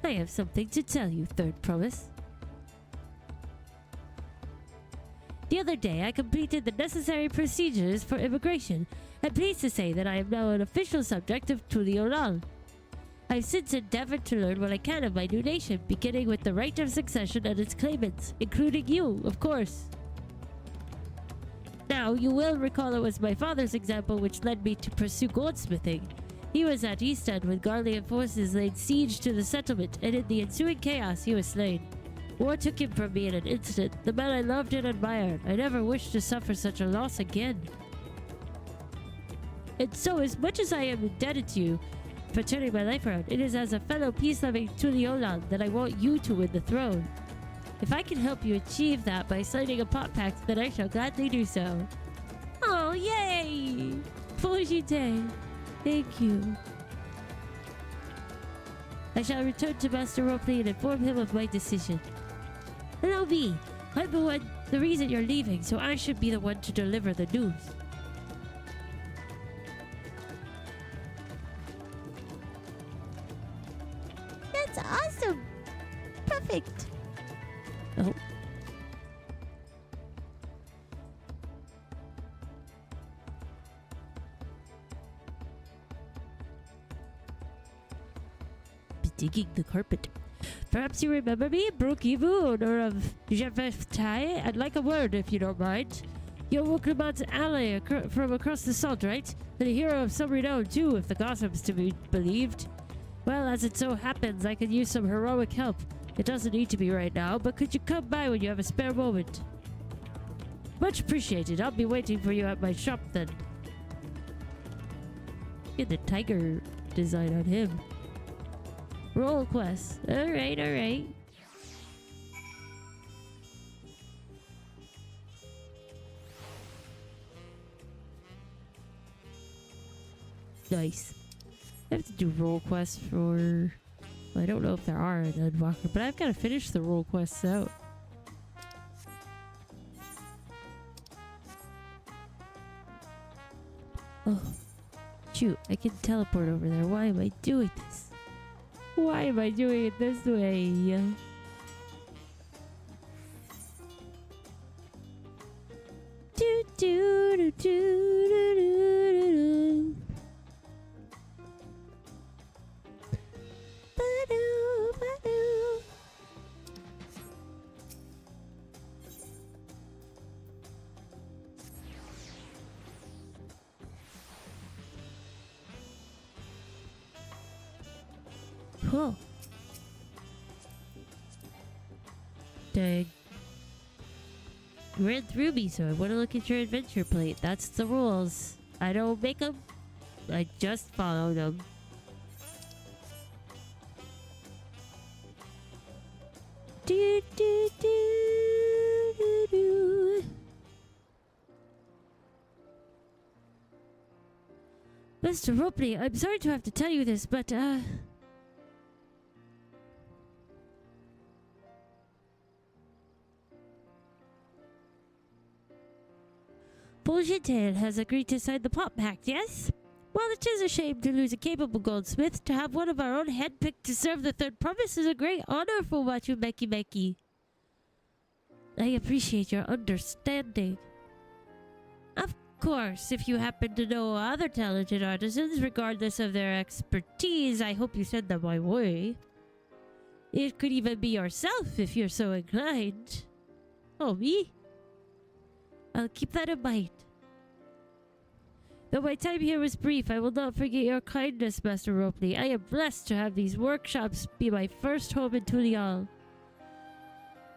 I have something to tell you, Third Promise. The other day, I completed the necessary procedures for immigration. I'm pleased to say that I am now an official subject of Tuliolal. I've since endeavored to learn what I can of my new nation, beginning with the right of succession and its claimants, including you, of course. Now, you will recall it was my father's example which led me to pursue goldsmithing. He was at East End when Garlean forces laid siege to the settlement, and in the ensuing chaos he was slain. War took him from me in an instant, the man I loved and admired. I never wished to suffer such a loss again. And so, as much as I am indebted to you for turning my life around, it is as a fellow peace-loving Tuliolan that I want you to win the throne. If I can help you achieve that by signing a pot pact, then I shall gladly do so. Oh, yay! Pojite! Thank you. I shall return to Master Ropley and inform him of my decision. Allow me. I'm the reason you're leaving, so I should be the one to deliver the news. That's awesome! Perfect! digging the carpet. Perhaps you remember me, Brookivu, owner of Javeftai. I'd like a word, if you don't mind. You're Lamat's ally from across the salt, right? And a hero of some renown, too, if the gossip's to be believed. Well, as it so happens, I could use some heroic help. It doesn't need to be right now, but could you come by when you have a spare moment? Much appreciated. I'll be waiting for you at my shop then. Get the tiger design on him. Roll quest. Alright, alright. Nice. I have to do roll quests for... Well, I don't know if there are in Endwalker, but I've got to finish the roll quests out. Oh. Shoot, I can teleport over there. Why am I doing this? Why am I doing it this way? Do do do do do do. Ba-do, ba-do. Cool. Dang. You ran through me, so I want to look at your adventure plate. That's the rules. I don't make them. I just follow them. Do, do, do, do, do. Mr. Ropley, I'm sorry to have to tell you this, but, Bullshit has agreed to sign the Pop Pact, yes? Well, it is a shame to lose a capable goldsmith. To have one of our own handpicked to serve the Third Promise is a great honor for Wachu Meki Meki. I appreciate your understanding. Of course, if you happen to know other talented artisans, regardless of their expertise, I hope you send them my way. It could even be yourself if you're so inclined. Oh, me? I'll keep that in mind. Though my time here was brief, I will not forget your kindness, Master Ropley. I am blessed to have these workshops be my first home in Tulial.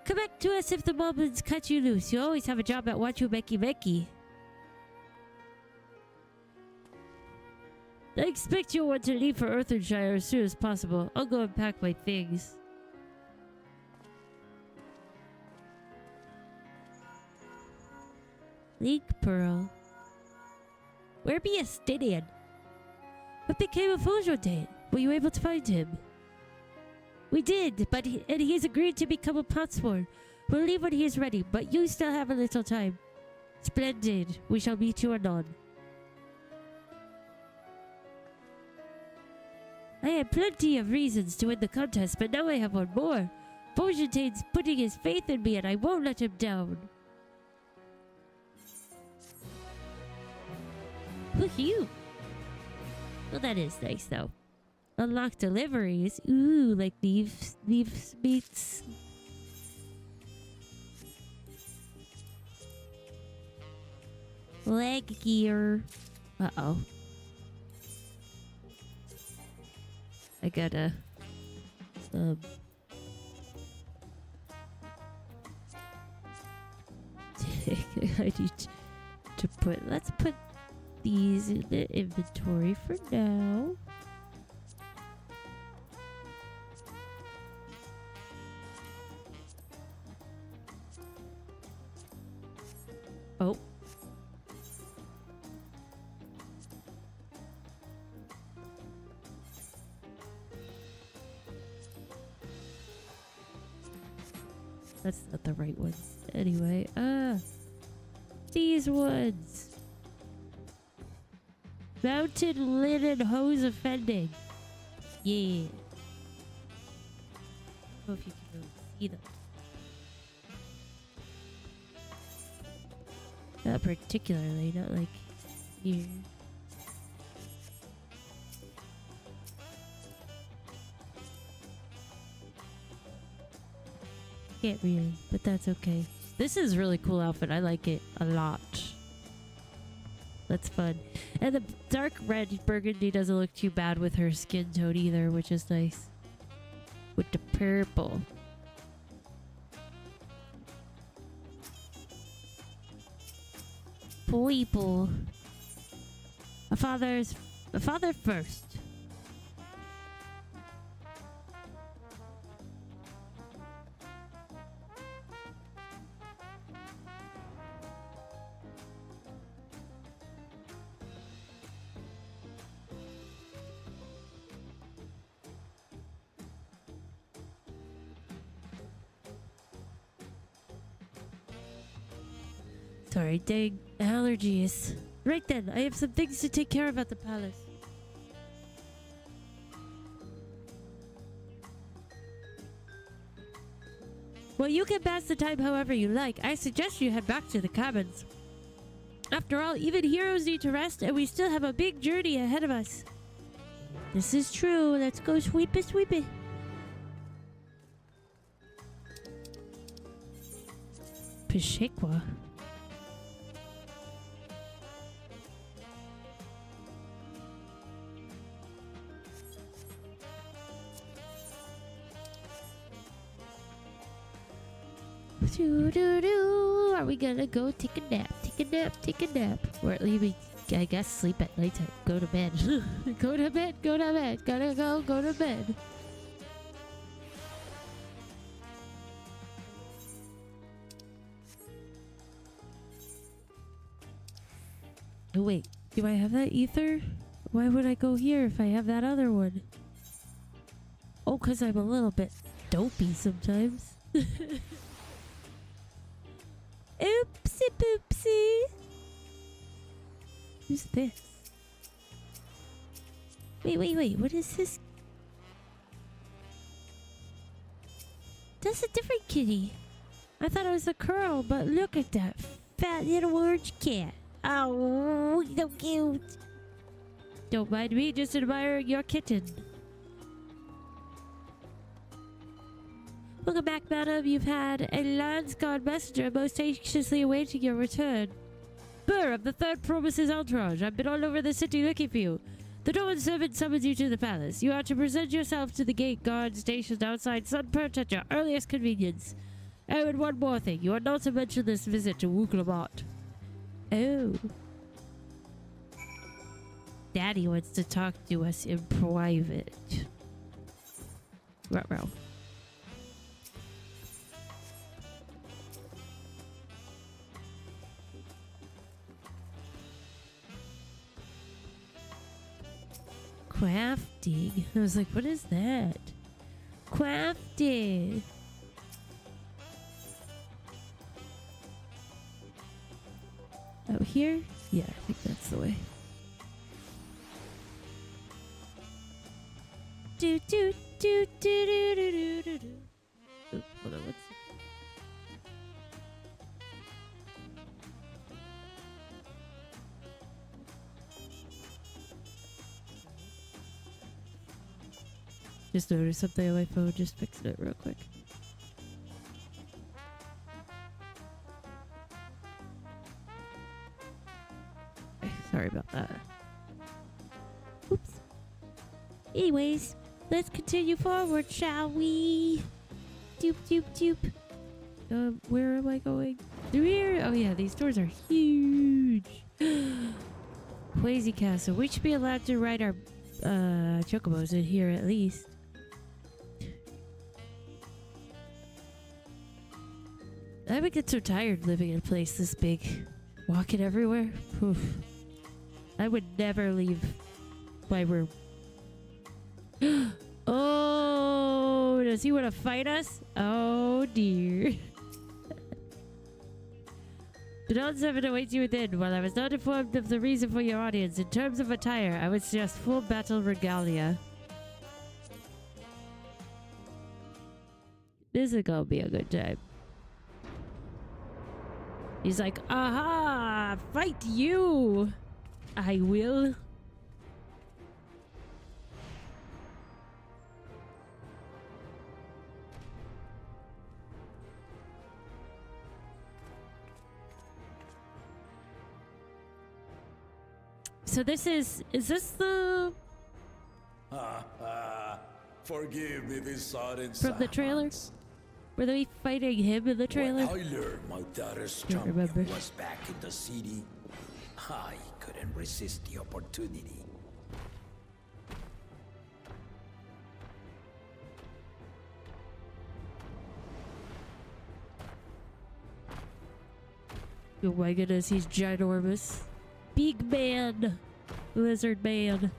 Come back to us if the moblins cut you loose. You always have a job at Wachu Meki Meki. I expect you'll want to leave for Earthenshire as soon as possible. I'll go and pack my things. Link Pearl. Where be a Stydian? What became of Fojodane? Were you able to find him? We did, but he's agreed to become a potsworn. We'll leave when he is ready, but you still have a little time. Splendid. We shall meet you anon. I had plenty of reasons to win the contest, but now I have one more. Fojodane's putting his faith in me and I won't let him down. Woohoo! Well, that is nice, though. Unlock deliveries. Ooh, like leaf meats. Leg gear. Uh-oh. I gotta... I need to put... Let's put these in the inventory for now. Oh. That's not the right ones. Anyway, these ones. Mounted linen hose offending. Yeah. I don't know if you can really see them. Not particularly, not like here. Can't really, but that's okay. This is a really cool outfit. I like it a lot. That's fun. And the dark red burgundy doesn't look too bad with her skin tone either, which is nice. With the purple. People. A father first. Sorry, dang allergies. Right then, I have some things to take care of at the palace. Well, you can pass the time however you like. I suggest you head back to the cabins. After all, even heroes need to rest, and we still have a big journey ahead of us. This is true. Let's go sweepy sweepy. Peshekwa. Doo-doo-doo. Are we gonna go take a nap? Take a nap, take a nap. Or at least, I guess, sleep at nighttime. Go to bed. Go to bed, go to bed. Gotta go to bed. Oh, wait. Do I have that ether? Why would I go here if I have that other one? Oh, because I'm a little bit dopey sometimes. Oopsie poopsie. Who's this? Wait. What is this? That's a different kitty. I thought it was a curl, but look at that fat little orange cat. Oh, so cute. Don't mind me, just admiring your kitten. Welcome back, madam. You've had a Lansgard messenger most anxiously awaiting your return. Burr of the Third Promises Entourage. I've been all over the city looking for you. The Dawn servant summons you to the palace. You are to present yourself to the gate guard stationed outside Sunperch at your earliest convenience. Oh, and one more thing. You are not to mention this visit to Lamat. Oh. Daddy wants to talk to us in private. Ruh-roh. Crafting. I was like, what is that? Crafting. Out here? Yeah, I think that's the way. Do do do do do do do do. Oh, hold on, what's just noticed something on my phone, just fixing it real quick. Okay, sorry about that. Oops. Anyways, let's continue forward, shall we? Doop doop doop. Where am I going? Through here? Oh yeah, these doors are huge. Quasi Castle. We should be allowed to ride our chocobos in here at least. I would get so tired living in a place this big. Walking everywhere. Oof. I would never leave my room. Oh, does he want to fight us? Oh dear. The Dawn Servant awaits you within. While I was not informed of the reason for your audience, in terms of attire, I would suggest full battle regalia. This is gonna be a good time. He's like, aha! Fight you! I will. So this is this the Forgive me this sudden from the trailer? silence. Were they fighting him in the trailer? When I learned my daughter's Can't champion remember. was back in the city, I couldn't resist the opportunity. Oh my goodness, he's ginormous. Big man. Lizard man.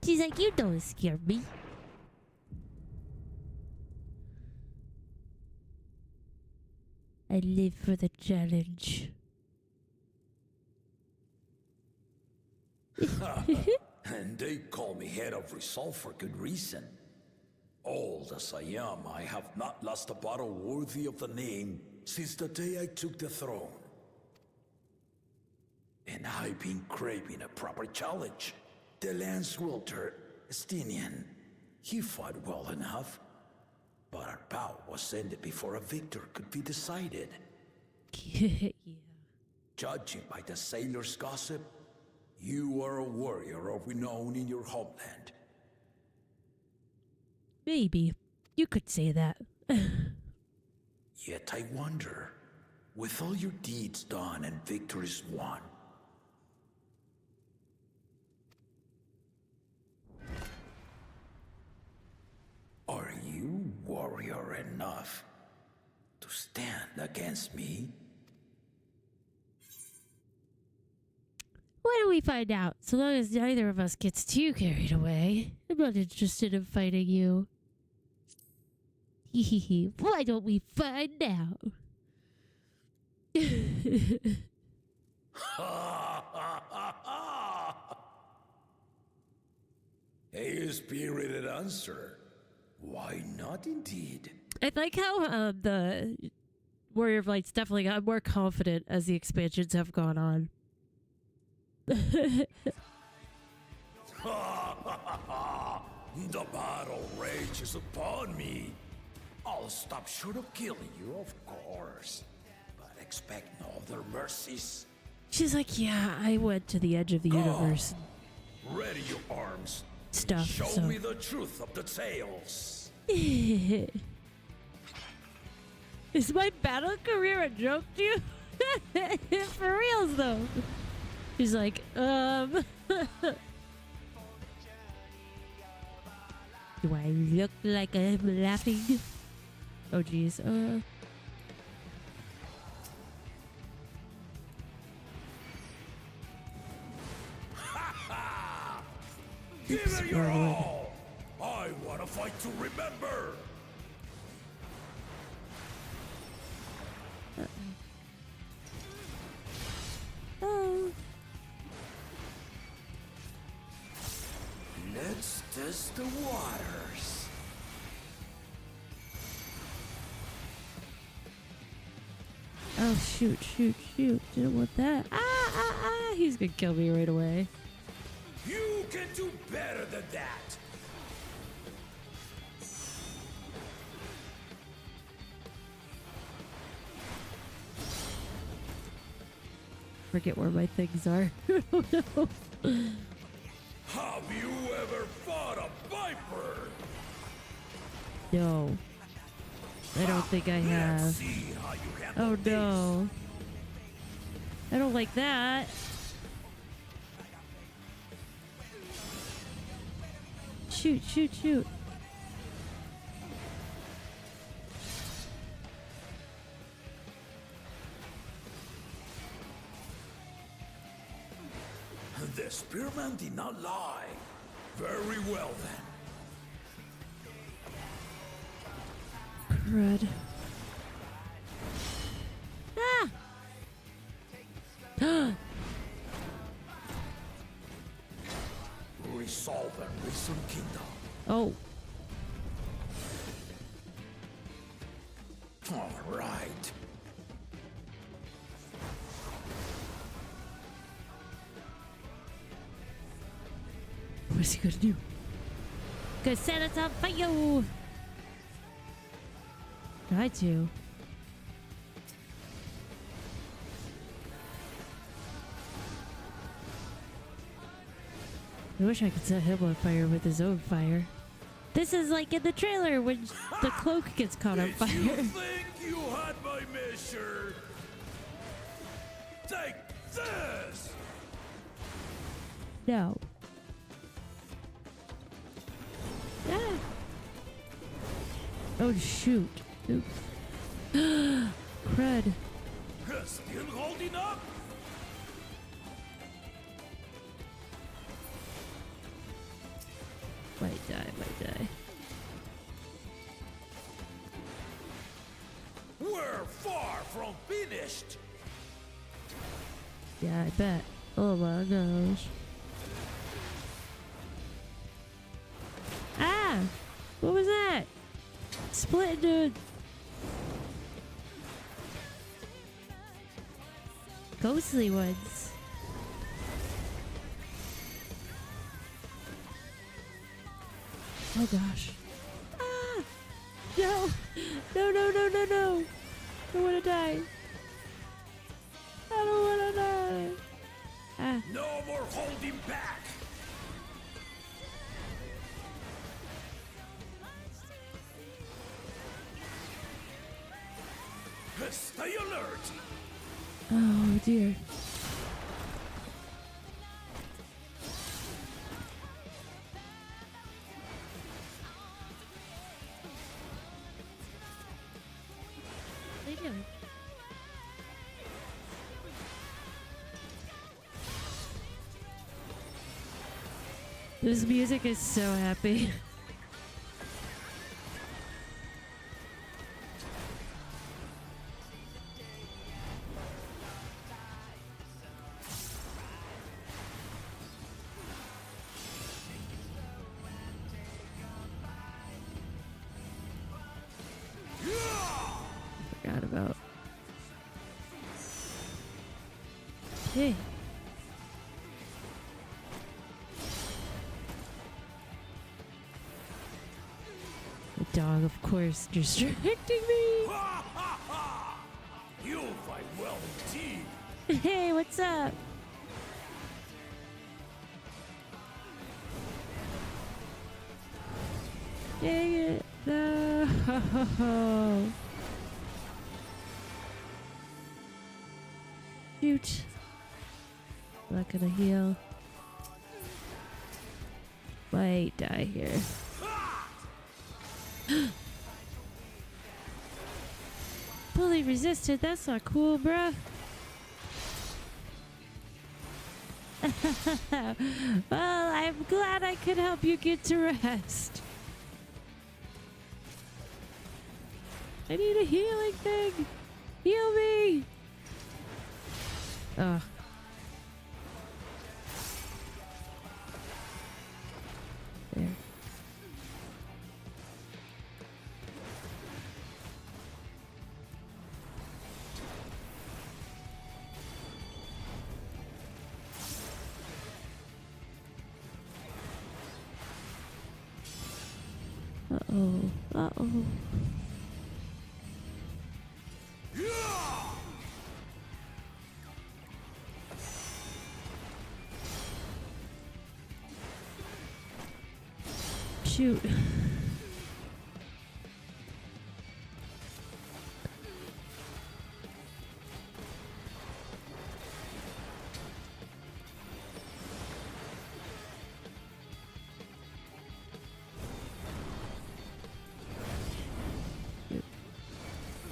She's like, you don't scare me. I live for the challenge. And they call me head of resolve for good reason. Old as I am, I have not lost a battle worthy of the name since the day I took the throne. And I've been craving a proper challenge. The Lance Wilter, Estinian, he fought well enough, but our bout was ended before a victor could be decided. Yeah. Judging by the sailors' gossip, you are a warrior of renown in your homeland. Maybe. You could say that. Yet I wonder, with all your deeds done and victories won, are you warrior enough to stand against me? Why don't we find out? So long as neither of us gets too carried away. I'm not interested in fighting you. Hehehe. Why don't we find out? A spirited answer. Why not indeed? I like how the Warrior of Light's definitely got more confident as the expansions have gone on. The battle rages upon me. I'll stop short of killing you, of course. But expect no other mercies. She's like, yeah, I went to the edge of the universe. Ready your arms. Stuff. Show So. me the truth of the tales. Is my battle career a joke to you? For reals though. She's like, Do I look like I'm laughing? Oh geez. Give it your all. I want to fight to remember. Oh. Let's test the waters. Oh shoot, shoot, shoot. Didn't want that. He's gonna kill me right away. You can do better than that. Forget where my things are. Oh no. Have you ever fought a viper? No. I don't think I have. See how you handle Oh no. I don't like that. Shoot, shoot, shoot. The spearman did not lie. Very well then. Crud. Ah! Resolve and reason kingdom. Oh. All right. What's he gonna do? Gonna set us on fire! Try to. I wish I could set him on fire with his own fire. This is like in the trailer when the cloak gets caught on fire. You think you had my measure? Take this! No. Ah. Oh shoot. Oops. Crud. Still holding up? Might die, might die. We're far from finished. Yeah, I bet. Oh my gosh. Ah! What was that? Split, dude. Ghostly ones. Oh gosh. Ah! No! No, no, no, no, no! I don't wanna die. I don't wanna die. Ah. No more holding back. Stay alert. Oh dear. What are you doing? This music is so happy. Forgot about. Hey. The dog, of course, distracting me. You fight well indeed. Hey, what's up? Dang it. No. Shoot. Not gonna heal. Might die here. Fully resisted. That's not cool, bruh. Well, I'm glad I could help you get to rest. I need a healing thing. Heal me. Ugh. There. Uh-oh. Uh-oh. Shoot.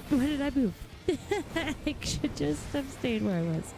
Why did I move? I should just have stayed where I was.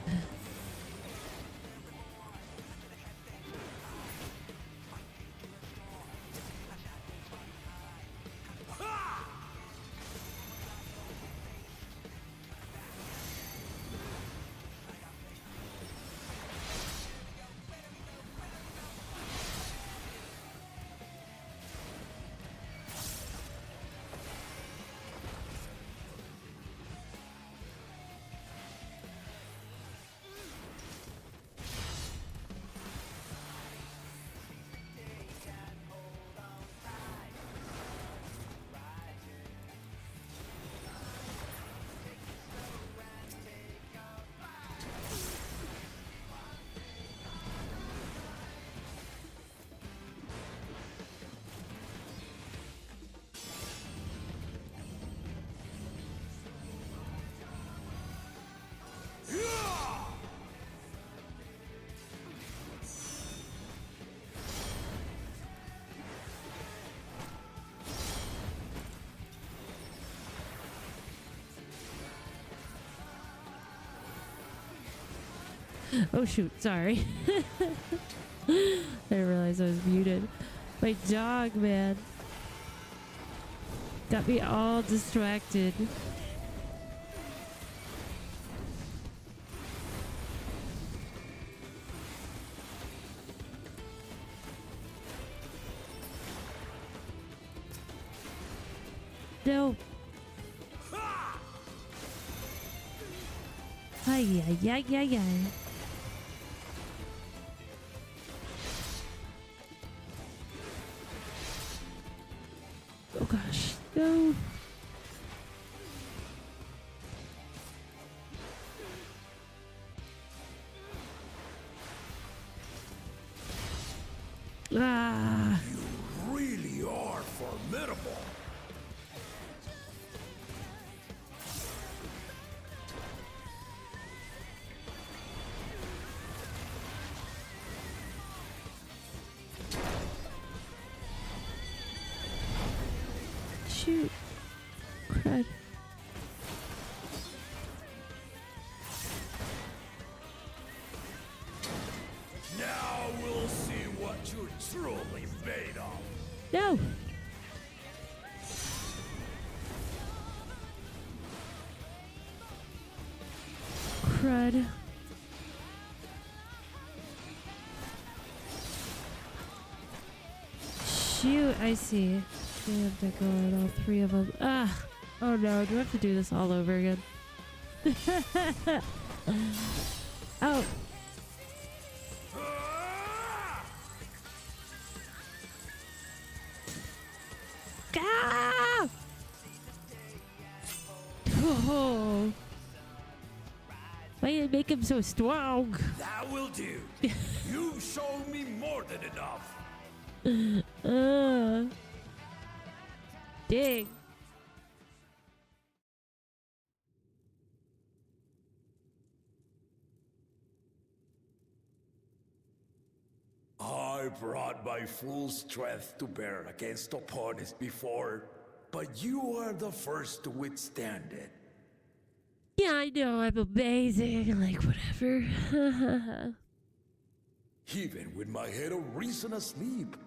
Oh shoot, sorry. I didn't realize I was muted. My dog, man. Got me all distracted. No. Ay, ay, ay, ay, ay. Oh gosh, no. Ah. You really are formidable. Shoot. Crud. Now we'll see what you're truly made of. No. Crud. Shoot, I see. I have to go on all three of them. Ah! Oh no, do I have to do this all over again? Oh! Ah! Oh! Why did it make him so strong? That will do. You've shown me more than enough. Dang. I brought my full strength to bear against opponents before, but you are the first to withstand it. Yeah, I know, I'm amazing. Like, whatever. Even with my head of reason asleep,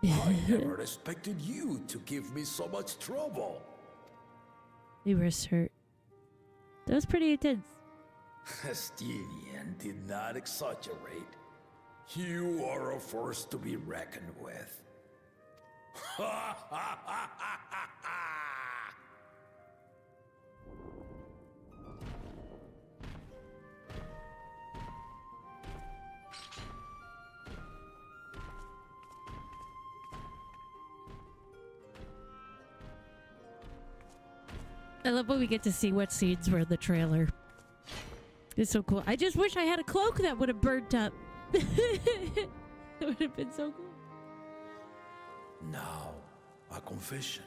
I never expected you to give me so much trouble. My wrist hurt. That was pretty intense. Estinian did not exaggerate. You are a force to be reckoned with. I love when we get to see what scenes were in the trailer. It's so cool. I just wish I had a cloak that would have burnt up. It would have been so cool. Now, a confession.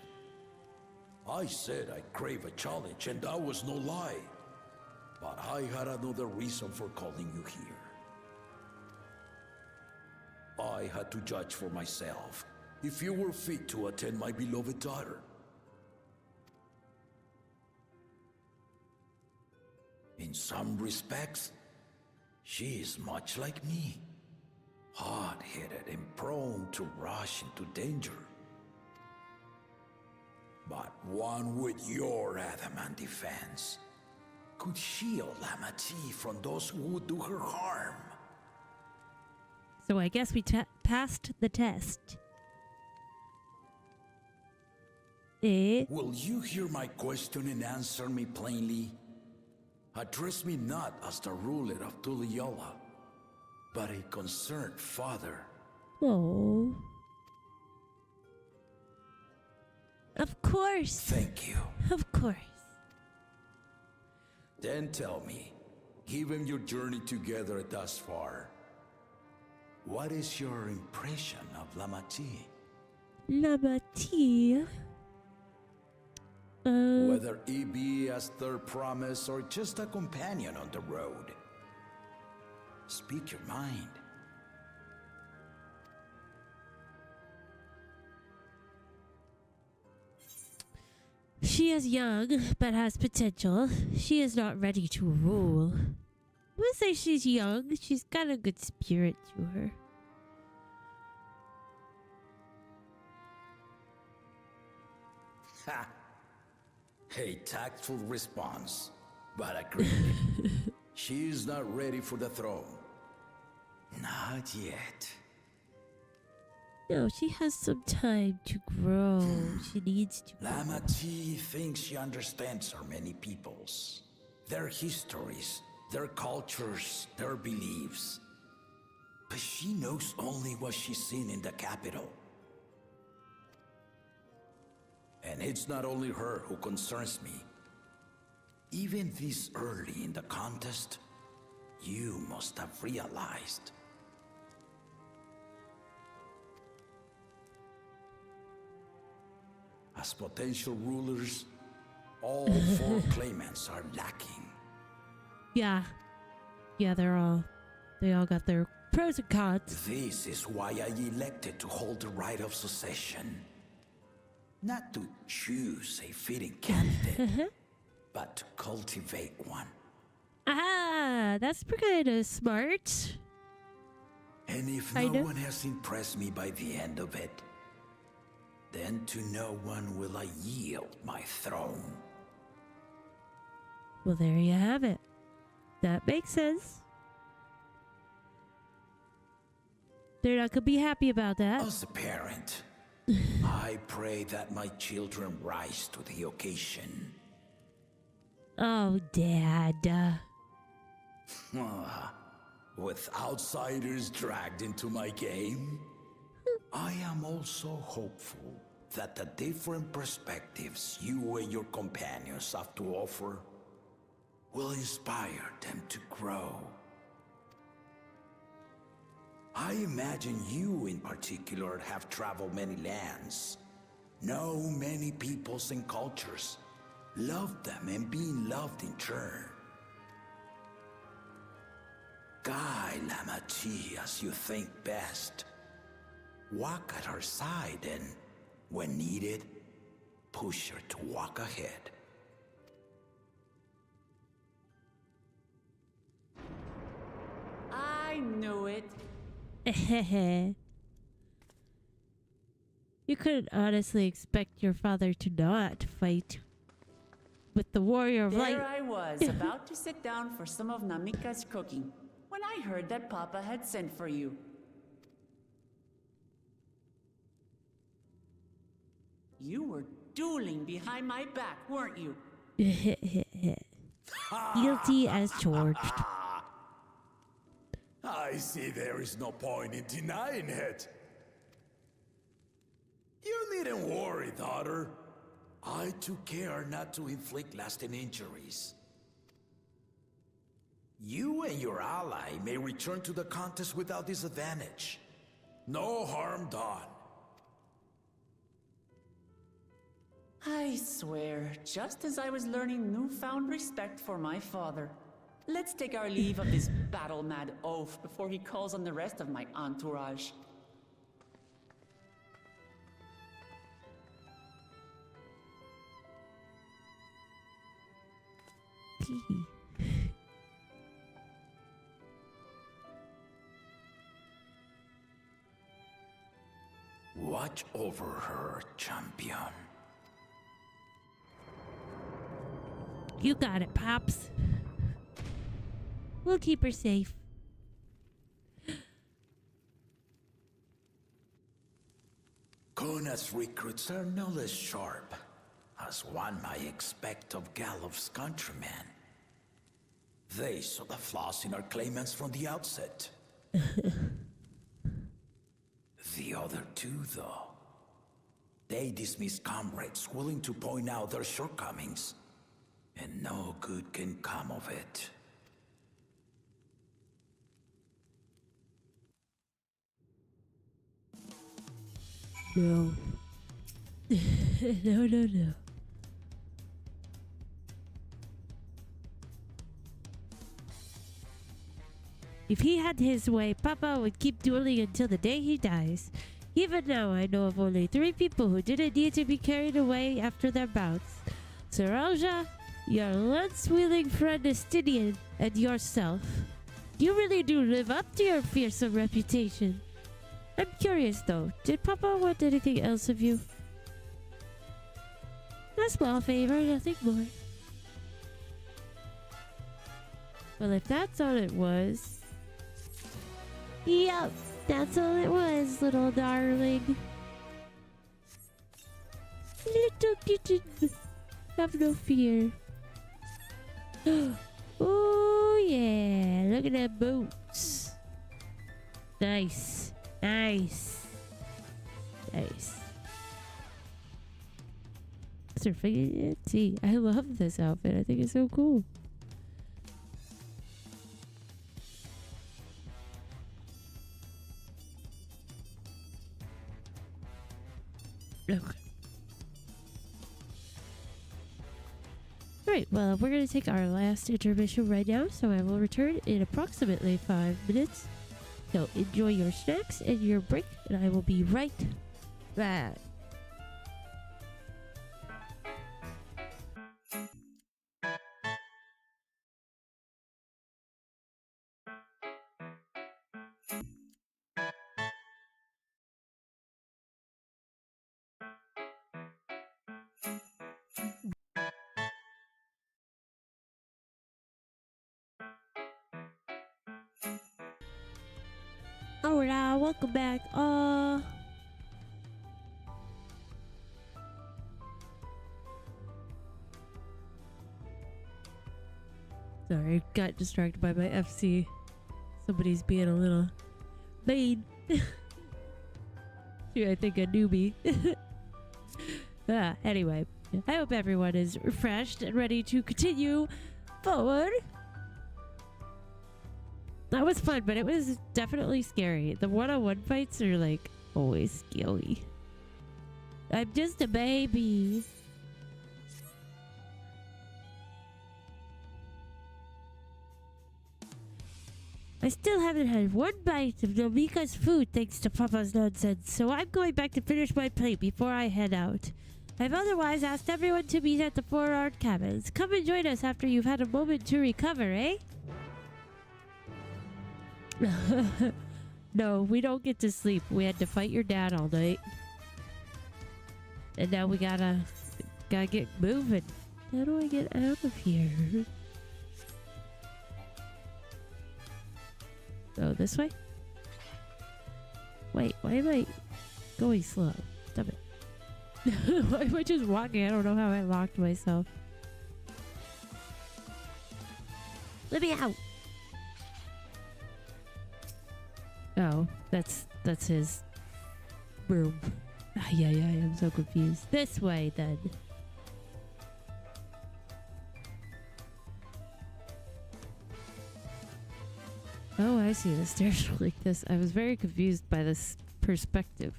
I said I crave a challenge, and that was no lie. But I had another reason for calling you here. I had to judge for myself if you were fit to attend my beloved daughter. In some respects, she is much like me. Hard-headed and prone to rush into danger. But one with your adamant defense could shield Lamat from those who would do her harm. So I guess we passed the test. Will you hear my question and answer me plainly? Address me not as the ruler of Tuliyala, but a concerned father. Oh. Of course. Thank you. Of course. Then tell me, given your journey together thus far, what is your impression of Lamati? Lamati? Whether he be as their promise or just a companion on the road. Speak your mind. She is young, but has potential. She is not ready to rule. would say she's young. She's got a good spirit to her. Ha! A tactful response, but agreed. She is not ready for the throne. Not yet. No, she has some time to grow. She needs to grow. Lamat thinks she understands our many peoples, their histories, their cultures, their beliefs. But she knows only what she's seen in the capital. And it's not only her who concerns me. Even this early in the contest, you must have realized. As potential rulers, all 4 claimants are lacking. Yeah. Yeah, they all got their pros and cons. This is why I elected to hold the right of succession. Not to choose a fitting candidate, but to cultivate one. Ah, that's kind of smart. And if no one has impressed me by the end of it, then to no one will I yield my throne. Well, there you have it. That makes sense. They're not gonna be happy about that. As a parent, I pray that my children rise to the occasion. Oh, Dad. With outsiders dragged into my game, I am also hopeful that the different perspectives you and your companions have to offer will inspire them to grow. I imagine you in particular have traveled many lands, know many peoples and cultures, loved them and being loved in turn. Guide Lamat as you think best. Walk at her side and, when needed, push her to walk ahead. I knew it. You couldn't honestly expect your father to not fight with the warrior of light. There I was, about to sit down for some of Namika's cooking, when I heard that Papa had sent for you. You were dueling behind my back, weren't you? Guilty as charged. I see there is no point in denying it. You needn't worry, daughter. I took care not to inflict lasting injuries. You and your ally may return to the contest without disadvantage. No harm done. I swear, just as I was learning newfound respect for my father. Let's take our leave of this battle-mad oaf before he calls on the rest of my entourage. Watch over her, champion. You got it, Pops. We'll keep her safe. Kona's recruits are no less sharp, as one might expect of Galof's countrymen. They saw the flaws in our claimants from the outset. The other two, though, they dismiss comrades willing to point out their shortcomings, and no good can come of it. No. No. If he had his way, Papa would keep dueling until the day he dies. Even now, I know of only 3 people who didn't need to be carried away after their bouts. Saroja, your lance-wielding friend Estinian, and yourself. You really do live up to your fearsome reputation. I'm curious though, did Papa want anything else of you? A small favor, nothing more. Well, if that's all it was... Yep, that's all it was, little darling. Little kitten. Have no fear. Oh yeah, look at that boots. Nice. Nice. Nice. Let's see, I love this outfit. I think it's so cool. Okay. Alright, well, we're going to take our last intermission right now, so I will return in approximately 5 minutes. So enjoy your snacks and your break, and I will be right back. Alright, welcome back. Sorry, got distracted by my FC. Somebody's being a little mean. I think a newbie. Anyway, I hope everyone is refreshed and ready to continue forward. That was fun, but it was definitely scary. The one-on-one fights are like always scary. I'm just a baby. I still haven't had one bite of Nomika's food thanks to Papa's nonsense, so I'm going back to finish my plate before I head out. I've otherwise asked everyone to meet at the Four-Art Cabins. Come and join us after you've had a moment to recover, eh? No, we don't get to sleep. We had to fight your dad all night. And now we gotta get moving. How do I get out of here? Oh, this way? Wait, why am I going slow? Stop it. Why am I just walking? I don't know how I locked myself. Let me out! Oh, that's his room. Yeah, I'm so confused. This way, then. Oh, I see. The stairs are like this. I was very confused by this perspective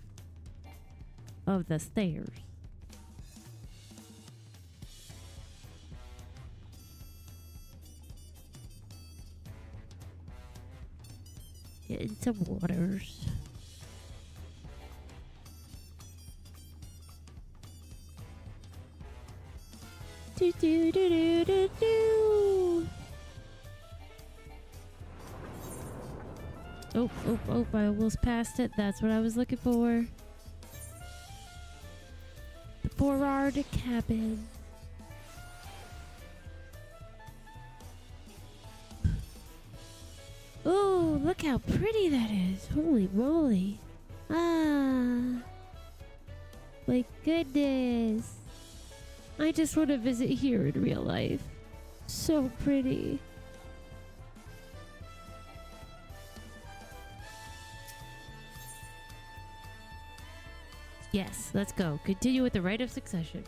of the stairs. Get into waters. Do do do do do do. Oh, I almost passed it. That's what I was looking for. The Four-Art Cabin. Oh, look how pretty that is. Holy moly. Ah. My goodness. I just want to visit here in real life. So pretty. Yes, let's go. Continue with the rite of succession.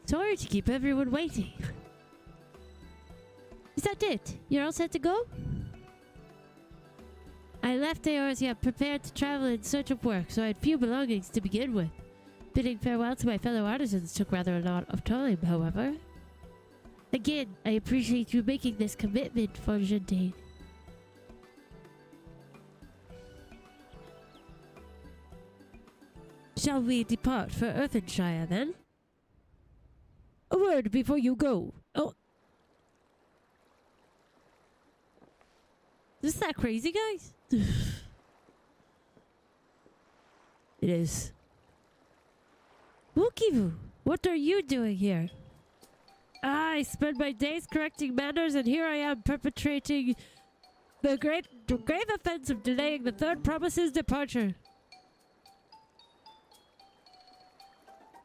Sorry to keep everyone waiting. Is that it? You're all set to go? I left Eorzea prepared to travel in search of work, so I had few belongings to begin with. Bidding farewell to my fellow artisans took rather a lot of time, however. Again, I appreciate you making this commitment, Fontaine. Shall we depart for Earthenshire, then? A word before you go. Oh. Is that crazy, guys? It is. Wukivu, what are you doing here? I spend my days correcting manners, and here I am perpetrating the grave offense of delaying the third promise's departure.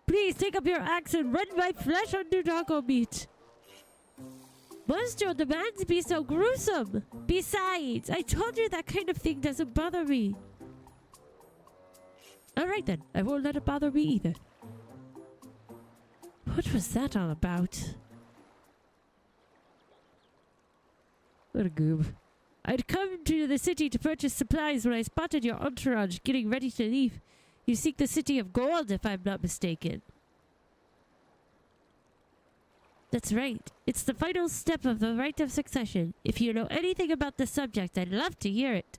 Please take up your axe and rend my flesh under taco meat. Must your demands be so gruesome? Besides, I told you that kind of thing doesn't bother me. Alright then, I won't let it bother me either. What was that all about? What a goob. I'd come to the city to purchase supplies when I spotted your entourage getting ready to leave. You seek the City of Gold, if I'm not mistaken. That's right. It's the final step of the rite of succession. If you know anything about the subject, I'd love to hear it.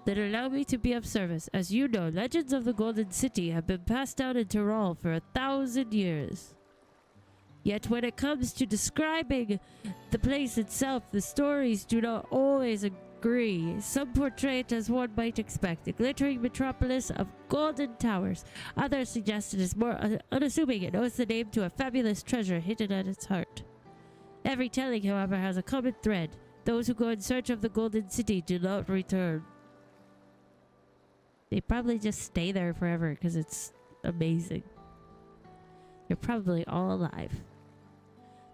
Then allow me to be of service. As you know, legends of the Golden City have been passed down in Tyrol for 1,000 years. Yet when it comes to describing the place itself, the stories do not always agree. Some portray it as one might expect, a glittering metropolis of golden towers. Others suggest it is more unassuming and owes the name to a fabulous treasure hidden at its heart. Every telling, however, has a common thread. Those who go in search of the Golden City do not return. They probably just stay there forever because it's amazing. They're probably all alive.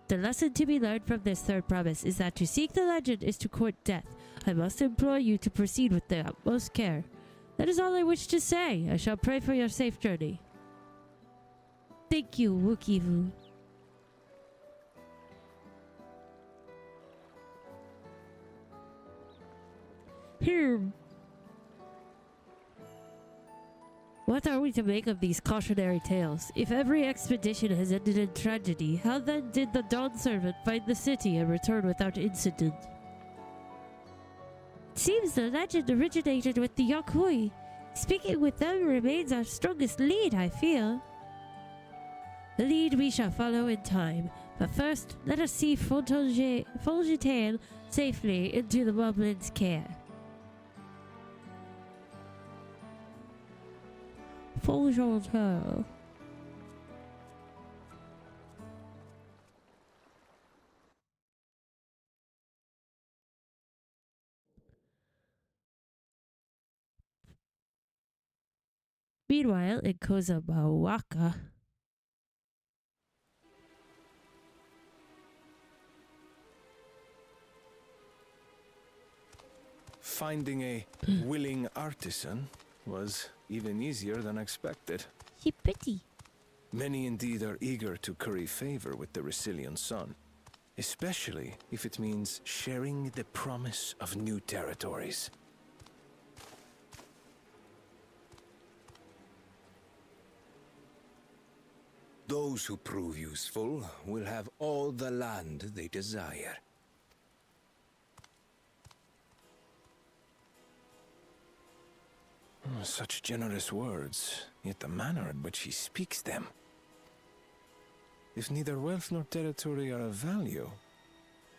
The lesson to be learned from this third promise is that to seek the legend is to court death. I must implore you to proceed with the utmost care. That is all I wish to say. I shall pray for your safe journey. Thank you, Wukivu. What are we to make of these cautionary tales? If every expedition has ended in tragedy, how then did the Dawn Servant find the city and return without incident? It seems the legend originated with the Yokui. Speaking with them remains our strongest lead, I feel. The lead we shall follow in time. But first, let us see Fontaine safely into the Moblin's care. Fontaine. Meanwhile, in Kozabawaka, finding a willing artisan was even easier than expected. She pretty. Many indeed are eager to curry favor with the Resilient Sun, especially if it means sharing the promise of new territories. Those who prove useful will have all the land they desire. Such generous words, yet the manner in which he speaks them. If neither wealth nor territory are of value,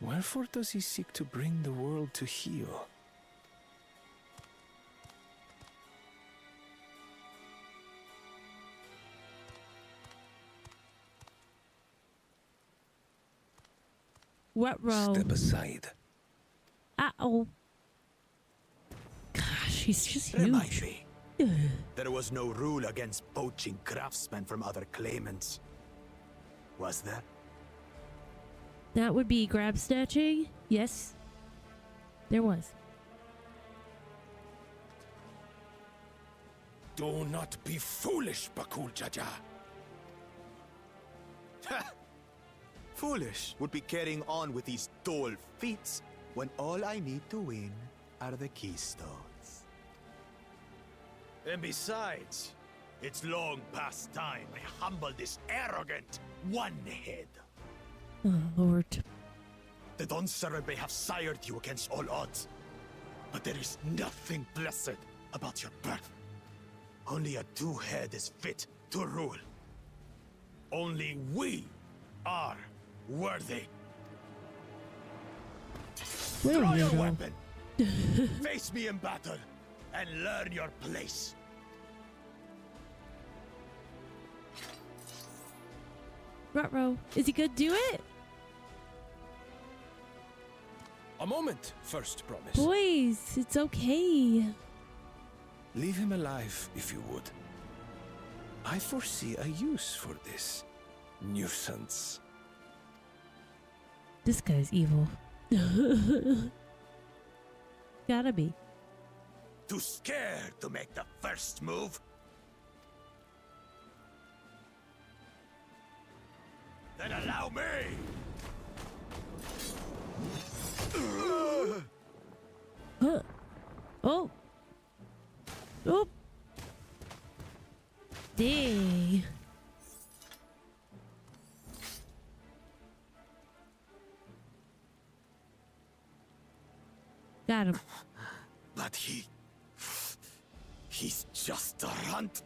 wherefore does he seek to bring the world to heel? What row? Step aside. Uh-oh. Gosh, he's just Remind huge. me. There was no rule against poaching craftsmen from other claimants. Was there? That would be grab snatching? Yes. There was. Do not be foolish, Bakul Jaja. Foolish would be carrying on with these dull feats when all I need to win are the keystones. And besides, it's long past time I humble this arrogant one-head. Oh, Lord. The Dawn servant may have sired you against all odds, but there is nothing blessed about your birth. Only a two-head is fit to rule. Only we are worthy. Draw your weapon. Face me in battle and learn your place. Ruh-roh. Is he gonna do it? A moment, first promise. Boys, it's okay. Leave him alive, if you would. I foresee a use for this nuisance. This guy's evil. Gotta be. Too scared to make the first move? Then allow me! Huh. Oh. Oh. Dang. Got him. But he's just a runt.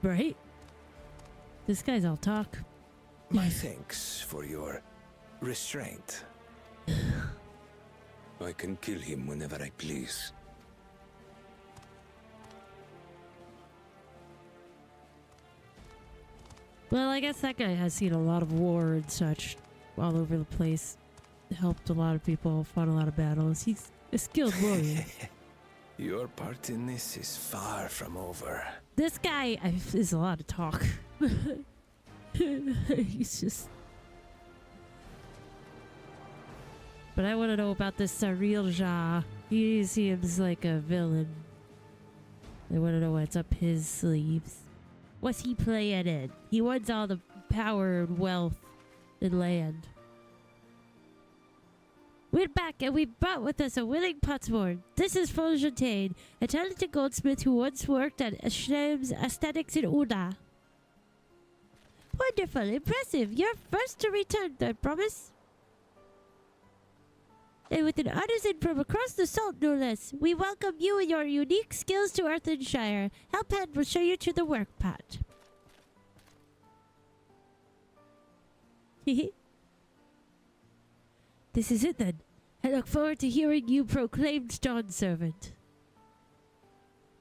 Right? This guy's all talk. My thanks for your restraint. I can kill him whenever I please. Well, I guess that guy has seen a lot of war and such all over the place. Helped a lot of people, fought a lot of battles. He's a skilled warrior. Your part in this is far from over. This guy is a lot of talk. He's just... But I want to know about this berrrrlynn. He seems like a villain. I want to know what's up his sleeves. What's he playing in? He wants all the power and wealth and land. We're back and we brought with us a willing potsworn. This is Fontaine, a talented goldsmith who once worked at Ashram's Aesthetics in Uda. Wonderful, impressive. You're first to return, I promise. And with an artisan from across the salt, no less, we welcome you and your unique skills to Earthenshire. Helphand will show you to the work pot. This is it then. I look forward to hearing you proclaimed Dawn Servant.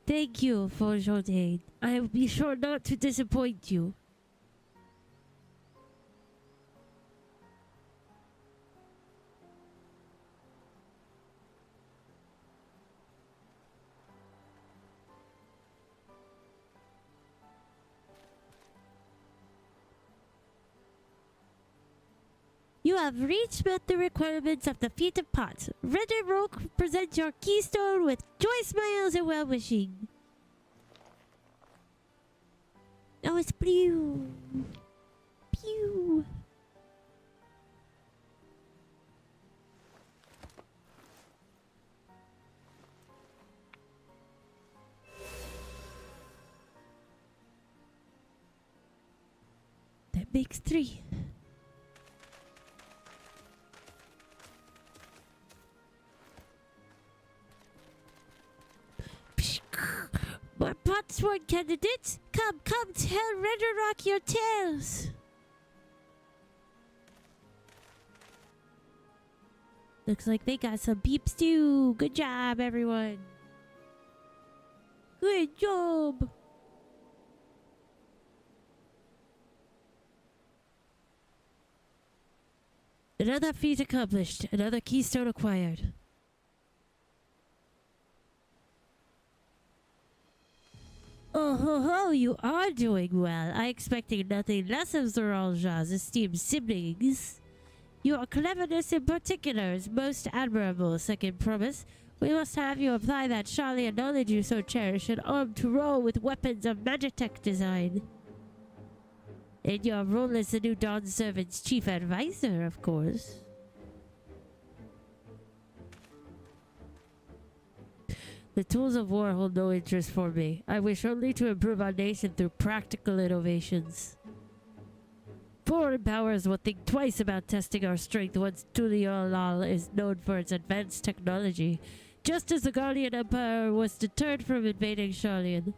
Thank you, Fontaine. I will be sure not to disappoint you. You have reached met the requirements of the Feat of Pots. Render Roke presents your keystone with joy smiles and well-wishing. Oh, it's blue. Pew. That makes 3. More potsworn candidates? Come, tell Redderrock your tales! Looks like they got some peeps too. Good job, everyone. Good job. Another feat accomplished. Another keystone acquired. Oh ho ho, you are doing well. I expected nothing less of berrrrlynn's esteemed siblings. Your cleverness in particular is most admirable, second promise. We must have you apply that Charlian knowledge you so cherish and arm to roll with weapons of Magitech design. In your role as the new Dawn Servant's chief advisor, of course. The tools of war hold no interest for me. I wish only to improve our nation through practical innovations. Foreign powers will think twice about testing our strength once Tuliolal is known for its advanced technology, just as the Guardian Empire was deterred from invading Charlian.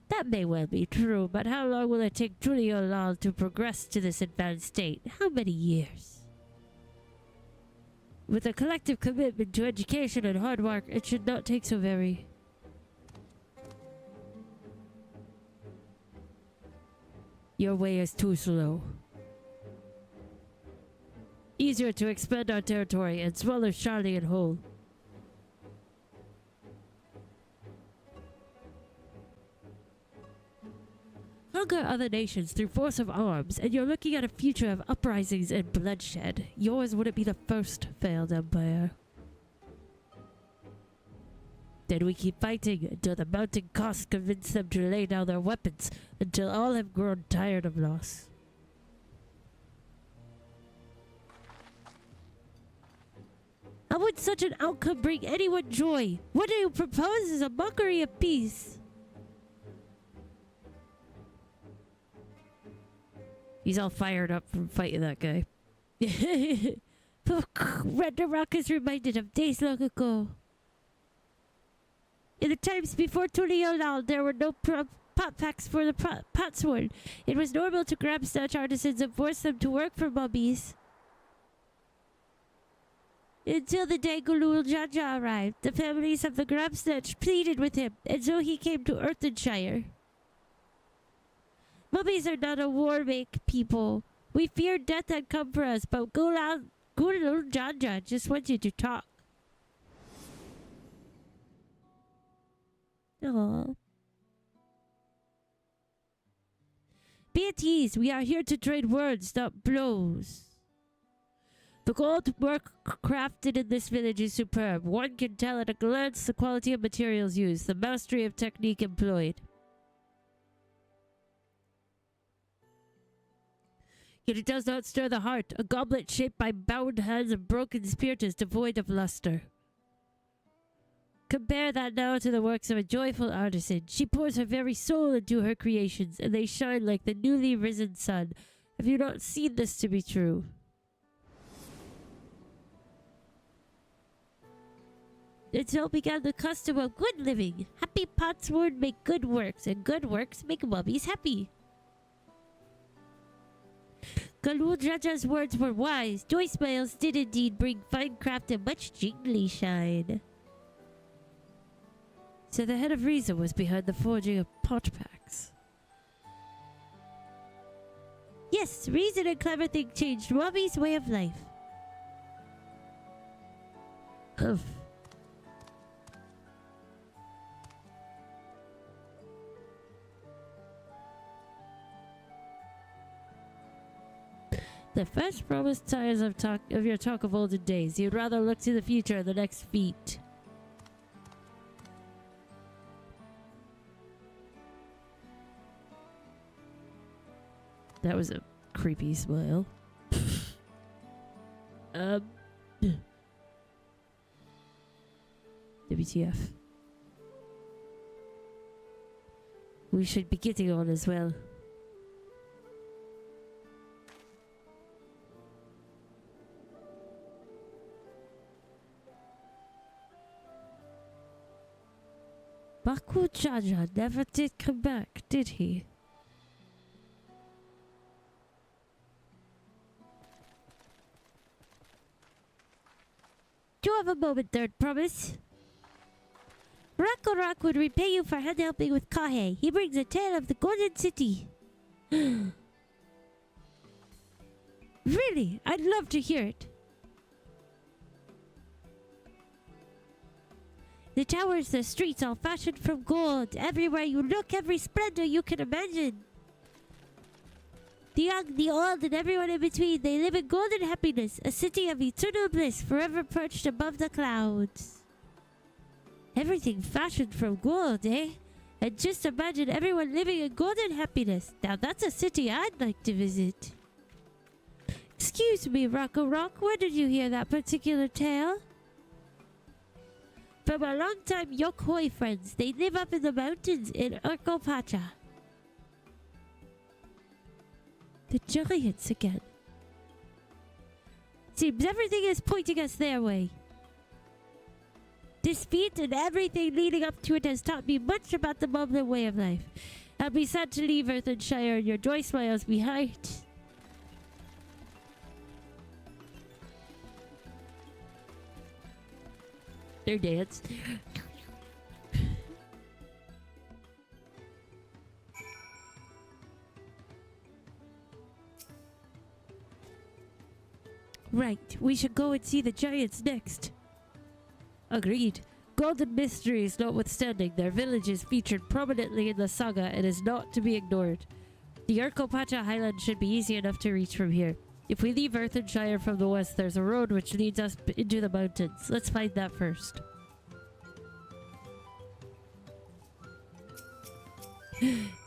That may well be true, but how long will it take Tuliolal to progress to this advanced state? How many years? With a collective commitment to education and hard work, it should not take so very. Your way is too slow. Easier to expand our territory and swallow Charlian whole. Conquer other nations through force of arms, and you're looking at a future of uprisings and bloodshed. Yours wouldn't be the first failed empire. Then we keep fighting until the mounting costs convince them to lay down their weapons, until all have grown tired of loss. How would such an outcome bring anyone joy? What do you propose is a mockery of peace. He's all fired up from fighting that guy. Ragnarok is reminded of days long ago. In the times before Tuliolal, there were no pot packs for the potsword. It was normal to grab such artisans and force them to work for mummies. Until the day Gulul Jaja arrived, the families of the Grabsnatch pleaded with him, and so he came to Earthenshire. Mummies are not a war-make people. We feared death had come for us, but Gulul Jaja just wants you to talk. Aww. Be at ease. We are here to trade words, not blows. The gold work crafted in this village is superb. One can tell at a glance the quality of materials used, the mastery of technique employed. Yet it does not stir the heart. A goblet shaped by bound hands and broken spirit is devoid of luster. Compare that now to the works of a joyful artisan. She pours her very soul into her creations, and they shine like the newly risen sun. Have you not seen this to be true? And so began the custom of good living. Happy potsword make good works, and good works make mummies happy. Gulul Jaja's words were wise. Joy smiles did indeed bring fine craft and much jingly shine. So the head of reason was behind the forging of pot packs. Yes, reason and clever thing changed Robbie's way of life. Oof. The first promised tires of your talk of olden days. You'd rather look to the future and the next feat. That was a creepy smile. WTF. We should be getting on as well. Baku Jaja never did come back, did he? Do you have a moment, Third Promise? Rakorak would repay you for hand helping with Kahe. He brings a tale of the Golden City. Really? I'd love to hear it. The towers, the streets, all fashioned from gold. Everywhere you look, every splendor you can imagine. The young, the old, and everyone in between, they live in golden happiness, a city of eternal bliss, forever perched above the clouds. Everything fashioned from gold, eh? And just imagine everyone living in golden happiness. Now that's a city I'd like to visit. Excuse me, Rocco Rock, where did you hear that particular tale? From our longtime Yokhoi friends. They live up in the mountains in Urkopacha. The giants again. Seems everything is pointing us their way. This feat and everything leading up to it has taught me much about the Moblin way of life. I'll be sad to leave Earthenshire and your joy smiles behind. Their dance. Right, we should go and see the giants next. Agreed. Golden mysteries notwithstanding, their village is featured prominently in the saga and is not to be ignored. The Urkopacha Highland should be easy enough to reach from here. If we leave Earthenshire from the west, there's a road which leads us into the mountains. Let's find that first.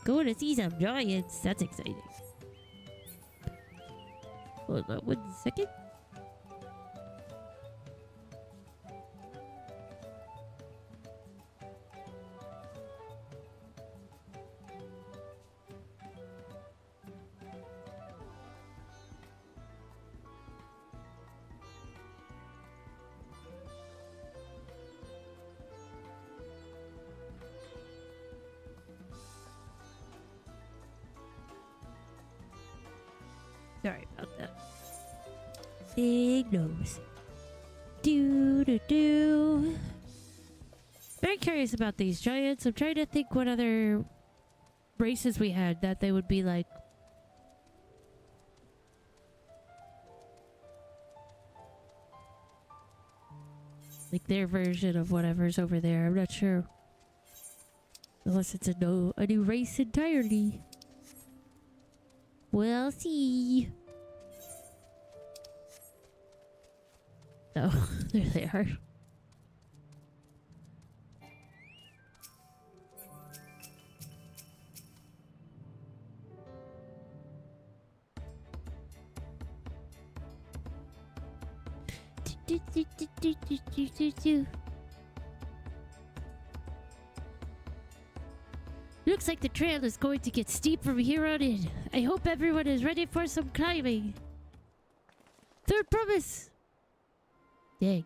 Going to see some giants. That's exciting. Hold on 1 second. Sorry about that. Big nose. Do. Very curious about these giants. I'm trying to think what other races we had that they would be like. Like their version of whatever's over there. I'm not sure. Unless it's a new race entirely. We'll see. Oh, there they are. Looks like the trail is going to get steep from here on in. I hope everyone is ready for some climbing. Third promise! Dang.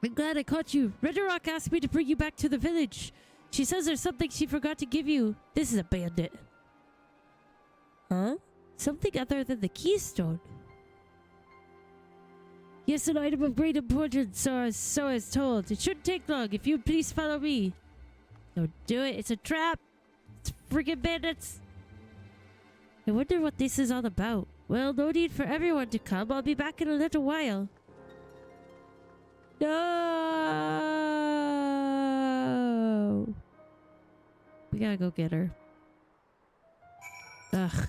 I'm glad I caught you. Redderock asked me to bring you back to the village. She says there's something she forgot to give you. This is a bandit. Huh? Something other than the keystone. Yes, an item of great importance, so I was told. It shouldn't take long. If you'd please follow me. Don't do it. It's a trap. It's friggin' bandits. I wonder what this is all about. Well, no need for everyone to come. I'll be back in a little while. No! We gotta go get her. Ugh.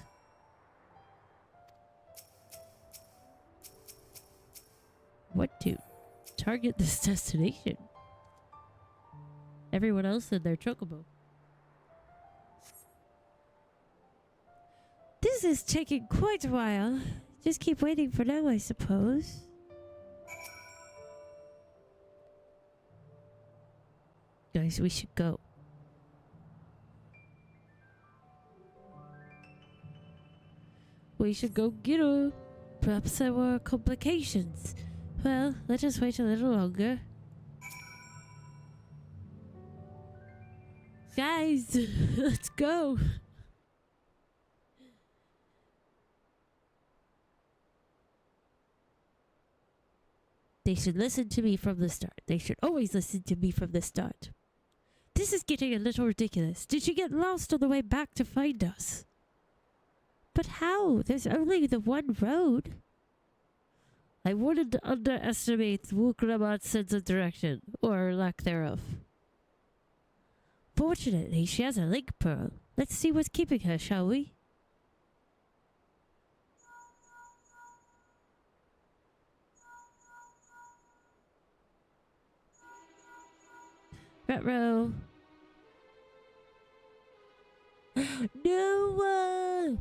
What to target this destination? Everyone else in their chocobo. This is taking quite a while. Just keep waiting for now, I suppose. Guys, we should go. We should go get her. Perhaps there were complications. Well, let us wait a little longer. Guys, let's go. They should listen to me from the start. They should always listen to me from the start. This is getting a little ridiculous. Did you get lost on the way back to find us? But how? There's only the one road. I wouldn't underestimate Lamat's sense of direction, or lack thereof. Fortunately, she has a link pearl. Let's see what's keeping her, shall we? Retro. No!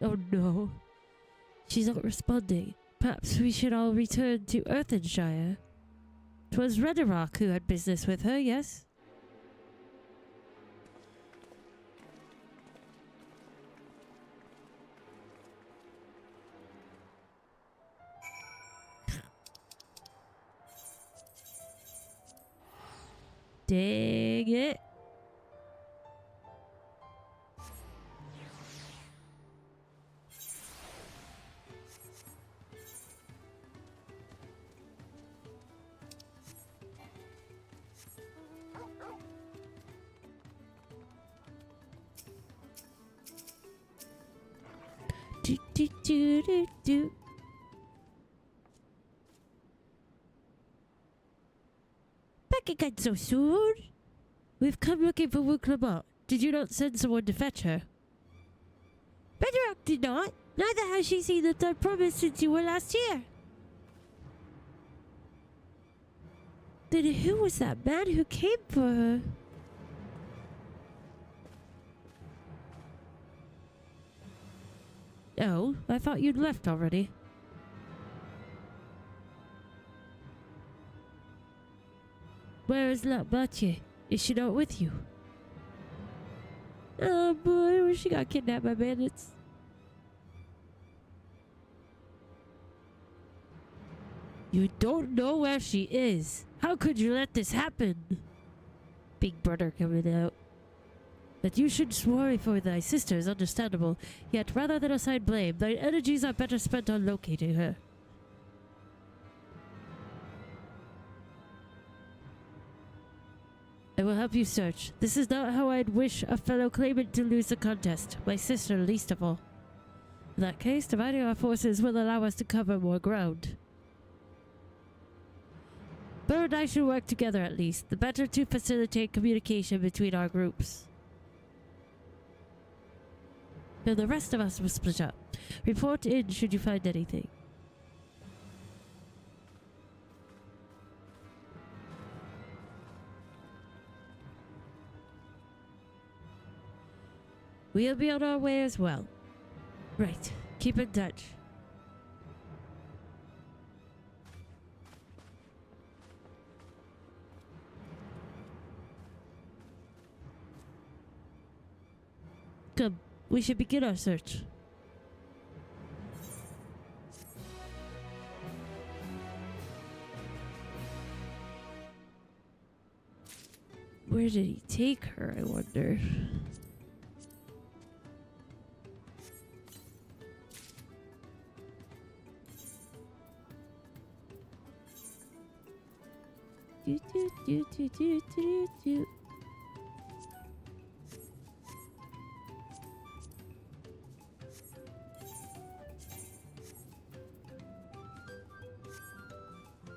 Oh no. She's not responding. Perhaps we should all return to Earthenshire. 'Twas Redderock who had business with her, yes? Dang it. Do, do, do, do, do. Back again so soon? We've come looking for Lamat. Did you not send someone to fetch her? Redderock did not. Neither has she seen the third promise since you were last here. Then who was that man who came for her? Oh, I thought you'd left already. Where is Lamat? Is she not with you? Oh boy, she got kidnapped by bandits. You don't know where she is. How could you let this happen? Big brother coming out. That you should worry for thy sister is understandable, yet rather than assign blame, thy energies are better spent on locating her. I will help you search. This is not how I'd wish a fellow claimant to lose the contest, my sister least of all. In that case, dividing our forces will allow us to cover more ground. Burr and I should work together at least, the better to facilitate communication between our groups. Now the rest of us will split up. Report in should you find anything. We'll be on our way as well. Right, keep in touch. Come, we should begin our search. Where did he take her, I wonder? Do, do, do, do, do, do, do.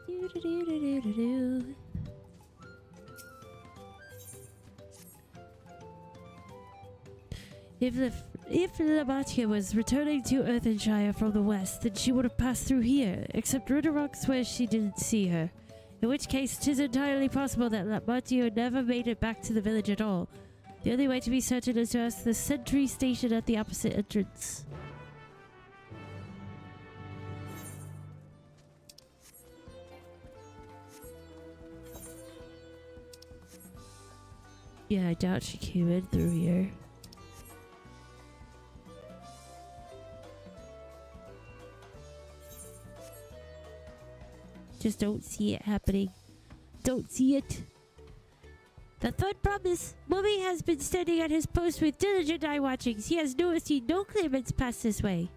Do, do, do, do, do, do. If Lamat was returning to Earthenshire from the west, then she would have passed through here, except Redderock swears she didn't see her. In which case, 'tis entirely possible that Lamat never made it back to the village at all. The only way to be certain is to ask the sentry station at the opposite entrance. Yeah, I doubt she came in through here. Just don't see it happening. Don't see it. The third promise. Mummy has been standing at his post with diligent eye watchings. He has noticed no claimants pass this way.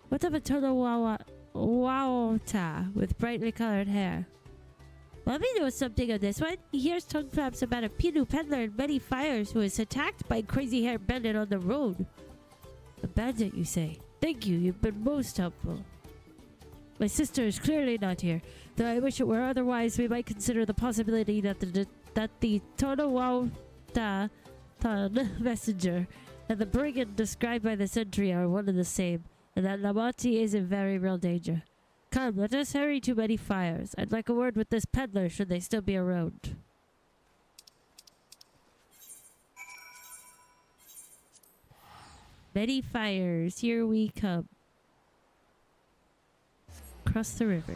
What of a total wauta with brightly colored hair? Mummy knows something of this one. He hears tongue flaps about a Pinu peddler in many fires who was attacked by crazy-haired bandit on the road. A bandit, you say? Thank you. You've been most helpful. My sister is clearly not here. Though I wish it were otherwise, we might consider the possibility that the Tonawauta messenger and the brigand described by the sentry are one and the same, and that Lamat is in very real danger. Come, let us hurry to many fires. I'd like a word with this peddler should they still be around. Many fires, here we come. Cross the river.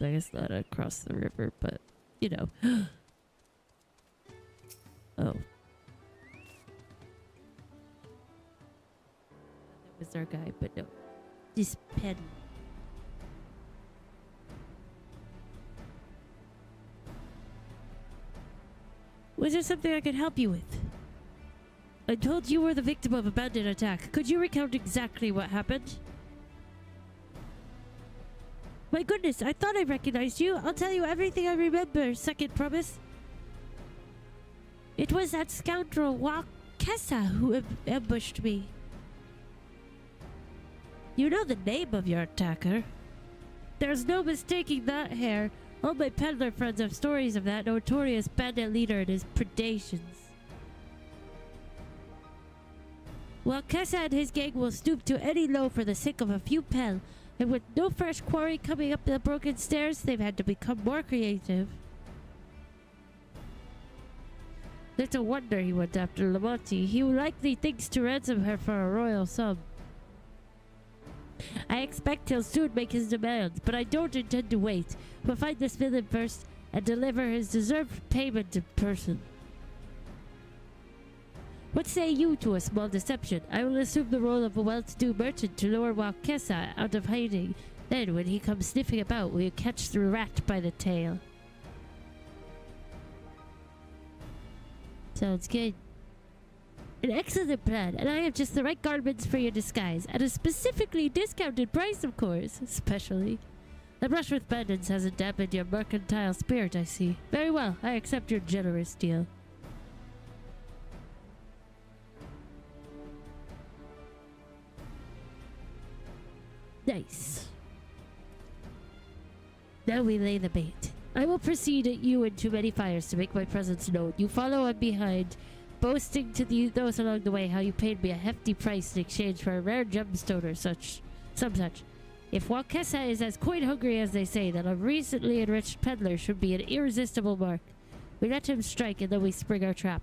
I guess not across the river, but you know. Oh. That was our guy, but no. This pen. Was there something I could help you with? I told you were the victim of a bandit attack. Could you recount exactly what happened? My goodness, I thought I recognized you. I'll tell you everything I remember, second promise. It was that scoundrel Wakesa who ambushed me. You know the name of your attacker. There's no mistaking that hair. All my peddler friends have stories of that notorious bandit leader and his predations. Wakesa and his gang will stoop to any low for the sake of a few pel. And with no fresh quarry coming up the broken stairs, they've had to become more creative. Little wonder he went after Lamat. He likely thinks to ransom her for a royal sum. I expect he'll soon make his demands, but I don't intend to wait. We'll find this villain first and deliver his deserved payment in person. What say you to a small deception? I will assume the role of a well-to-do merchant to lure Wakesa out of hiding. Then, when he comes sniffing about, we'll catch the rat by the tail. Sounds good. An excellent plan, and I have just the right garments for your disguise. At a specifically discounted price, of course. Especially. The brush with bandits hasn't dampened your mercantile spirit, I see. Very well, I accept your generous deal. Nice. Now we lay the bait. I will precede you into many fires to make my presence known. You follow on behind, boasting to those along the way how you paid me a hefty price in exchange for a rare gemstone or some such. If Wakesa is as coin hungry as they say, then a recently enriched peddler should be an irresistible mark. We let him strike and then we spring our trap.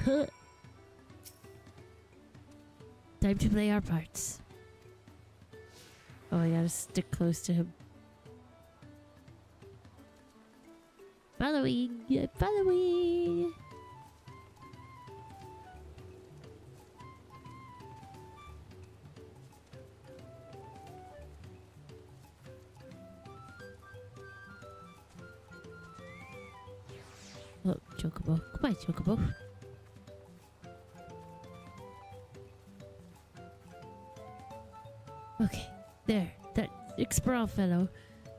Huh. Time to play our parts. Oh, I gotta stick close to him. Following! Following! Oh, Chocobo. Come on, Chocobo. Okay, there. That Experal fellow.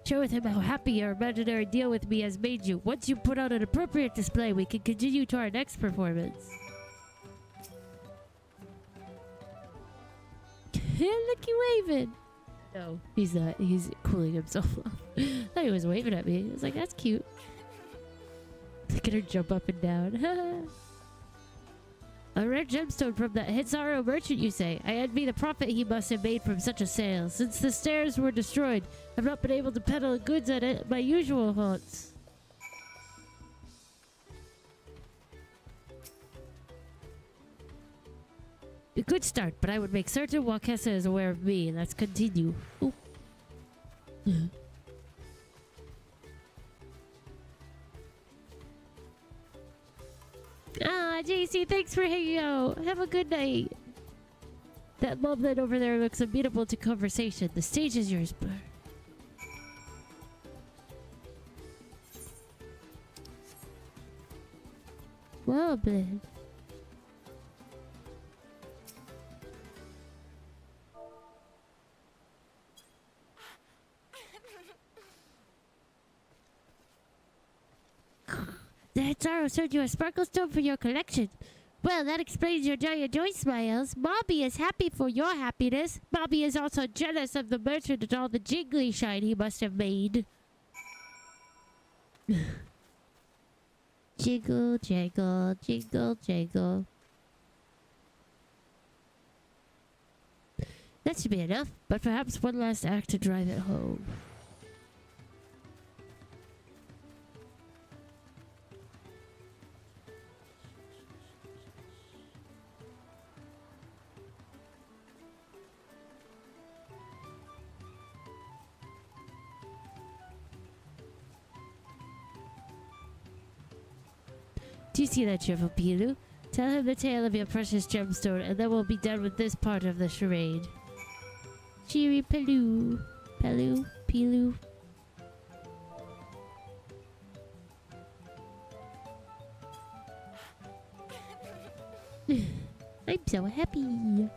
Share with him how happy your imaginary deal with me has made you. Once you put out an appropriate display, we can continue to our next performance. Look, you waving. No, he's not. He's cooling himself off. I thought he was waving at me. I was like, that's cute. Look at her jump up and down. A rare gemstone from that Hitsaro merchant, you say? I envy the profit he must have made from such a sale. Since the stairs were destroyed, I've not been able to peddle goods at my usual haunts. A good start, but I would make certain Wakesa is aware of me. Let's continue. Ooh. Ah, JC, thanks for hanging out. Have a good night. That moblin over there looks amenable to conversation. The stage is yours, Blur. Moblin. The Hitsaro sold you a sparkle stone for your collection. Well, that explains your giant joy smiles. Bobby is happy for your happiness. Bobby is also jealous of the merchant and all the jiggly shine he must have made. Jiggle, jangle, jingle, jangle. That should be enough, but perhaps one last act to drive it home. Do you see that cheerful Pilu? Tell him the tale of your precious gemstone, and then we'll be done with this part of the charade. Cheery Pilu. Pilu. Pilu. I'm so happy.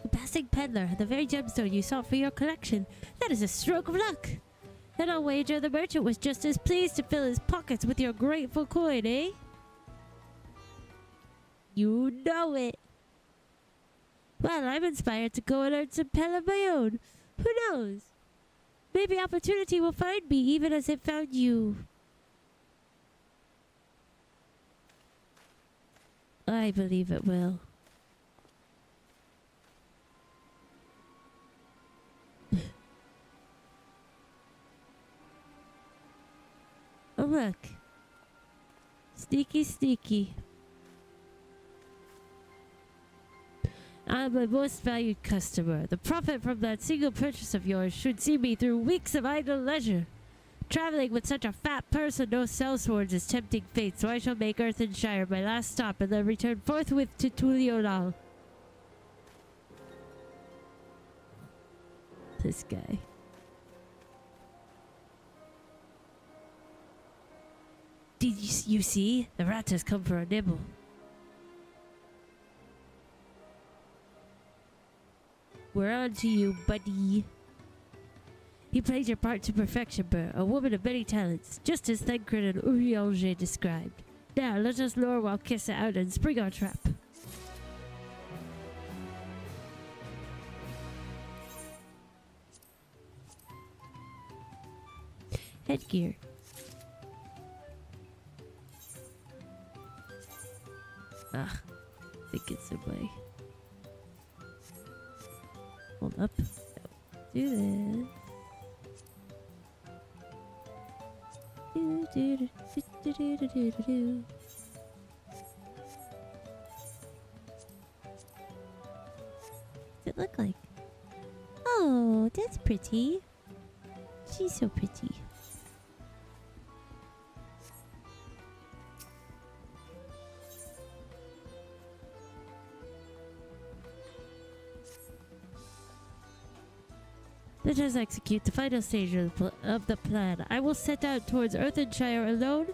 A passing peddler had the very gemstone you sought for your collection. That is a stroke of luck. Then I'll wager the merchant was just as pleased to fill his pockets with your grateful coin, eh? You know it. Well, I'm inspired to go and earn some pel of my own. Who knows? Maybe opportunity will find me even as it found you. I believe it will. Oh look. Sneaky, sneaky. I'm my most valued customer. The profit from that single purchase of yours should see me through weeks of idle leisure. Traveling with such a fat purse and no sellswords is tempting fate, so I shall make Earthenshire my last stop and then return forthwith to Tuliolal. This guy. Did you see? The rat has come for a nibble. We're on to you, buddy. You played your part to perfection, Burr, a woman of many talents, just as Thancred and Urianger described. Now, let us lure Walkissa out and spring our trap. Headgear. I think it's a way. Hold up. Do this. Do do do do do do do do. What's it look like? Oh, that's pretty. She's so pretty. Let us execute the final stage of the plan. I will set out towards Earthenshire alone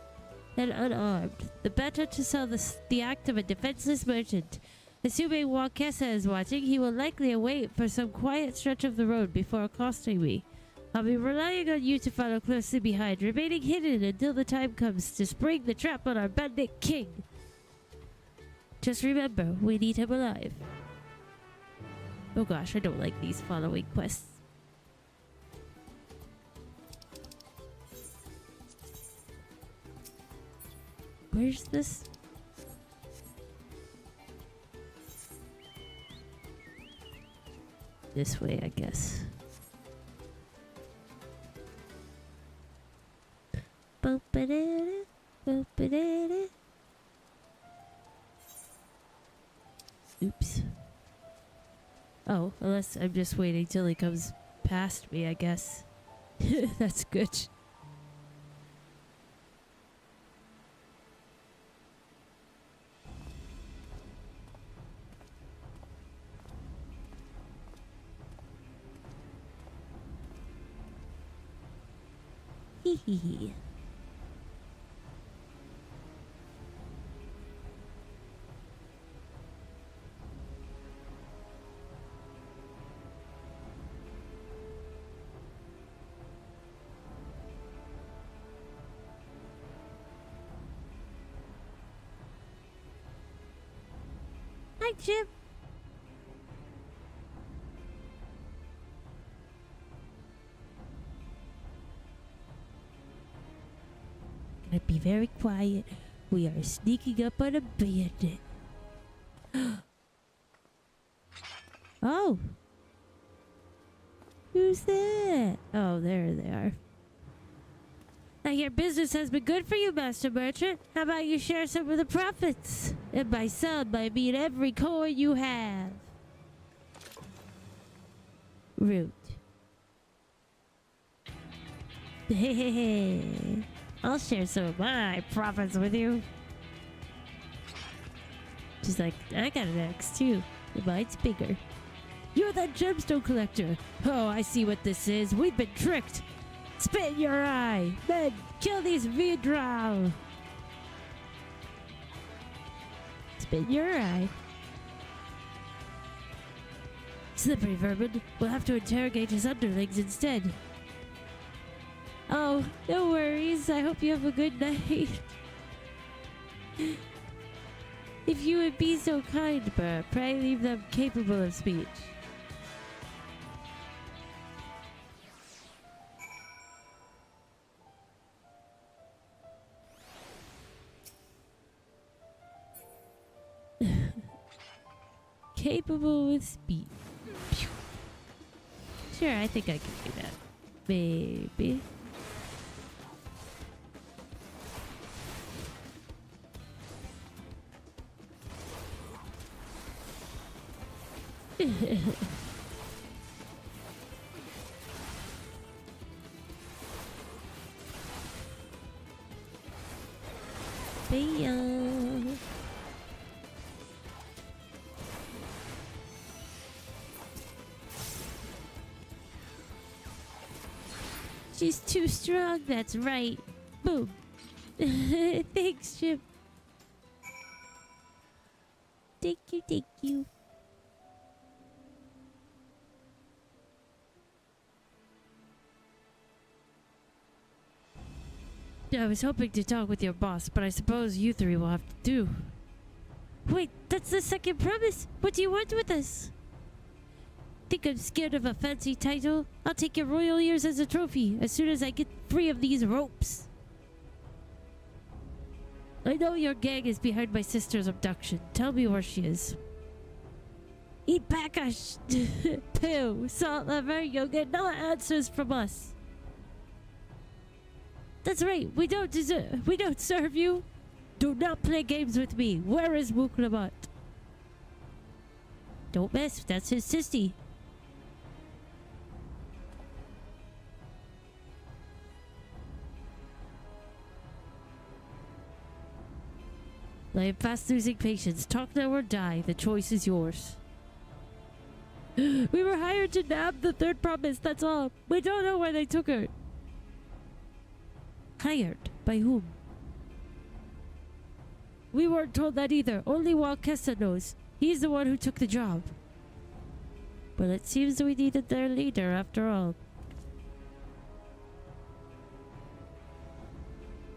and unarmed. The better to sell the act of a defenseless merchant. Assuming Walkissa is watching, he will likely await for some quiet stretch of the road before accosting me. I'll be relying on you to follow closely behind, remaining hidden until the time comes to spring the trap on our bandit king. Just remember, we need him alive. Oh gosh, I don't like these following quests. Where's this? This way, I guess. Boop-a-da-da, boop-a-da-da. Oops. Oh, unless I'm just waiting till he comes past me, I guess. That's good. Hee. Hi, Jim. I'd be very quiet. We are sneaking up on a bandit. Oh. Who's that? Oh, there they are. I hear business has been good for you, Master Merchant. How about you share some of the profits? And by some, I mean every coin you have. Rude. I'll share some of my profits with you. She's like, I got an axe too. Mine's bigger. You're that gemstone collector. Oh, I see what this is. We've been tricked. Spit in your eye. Men, kill these Vidral. Spit in your eye. Slippery vermin. We'll have to interrogate his underlings instead. Oh, no worries. I hope you have a good night. If you would be so kind, Burr, pray leave them capable of speech. Capable with speech. Sure, I think I can do that. Maybe. Bam. She's too strong, that's right. Boom. Thanks, Chip. Thank you, thank you. I was hoping to talk with your boss, but I suppose you three will have to do. Wait, that's the second promise. What do you want with us? Think I'm scared of a fancy title? I'll take your royal ears as a trophy as soon as I get free of these ropes. I know your gang is behind my sister's abduction. Tell me where she is. Eat backash! Pooh, salt liver, you'll get no answers from us. That's right, we don't serve you. Do not play games with me. Where is Lamat? Don't mess, that's his sissy. I am fast losing patience. Talk now or die. The choice is yours. We were hired to nab the third promise, that's all. We don't know where they took her. Hired? By whom? We weren't told that either. Only Walkessa knows. He's the one who took the job. Well, it seems we needed their leader after all.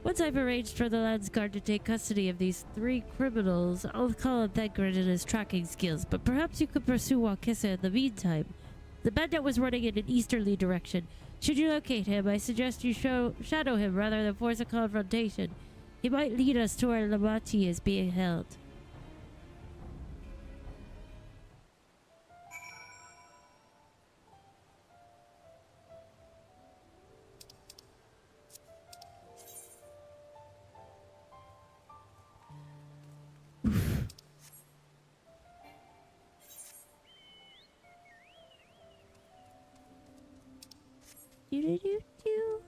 Once I've arranged for the Landsguard to take custody of these 3 criminals, I'll call on Thagrid and his tracking skills, but perhaps you could pursue Walkessa in the meantime. The bandit was running in an easterly direction. Should you locate him, I suggest you shadow him rather than force a confrontation. He might lead us to where Lamat is being held. Do-do-do-do.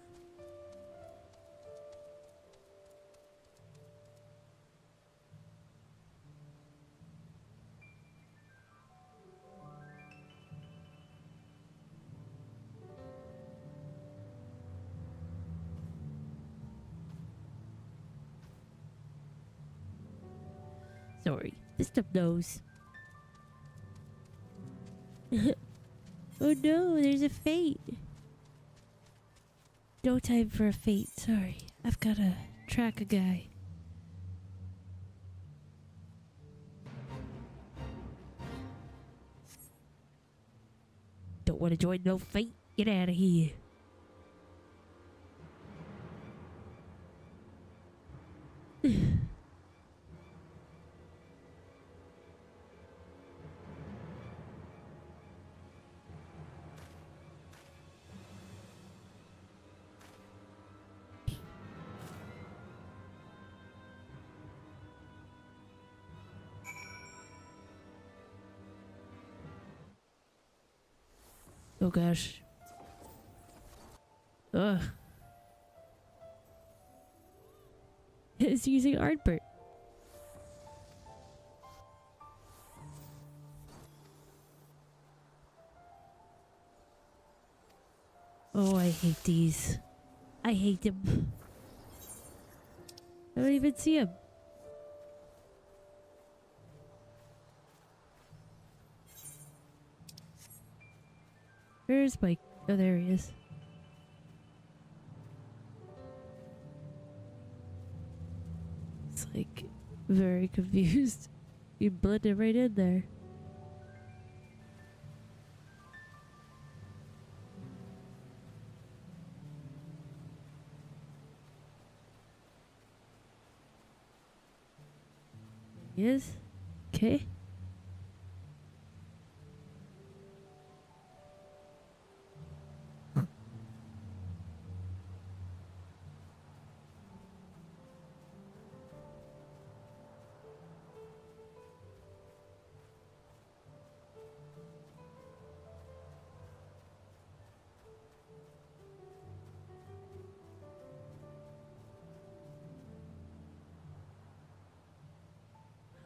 Sorry, this stuff knows. Oh no, there's a fate. No time for a fate, sorry. I've gotta track a guy. Don't want to join no fate? Get out of here. Oh gosh. Ugh. It's using Artbert. Oh, I hate these. I hate them. I don't even see him. Where's Mike? Oh, there he is. It's like very confused. You blended right in there. He is? Okay.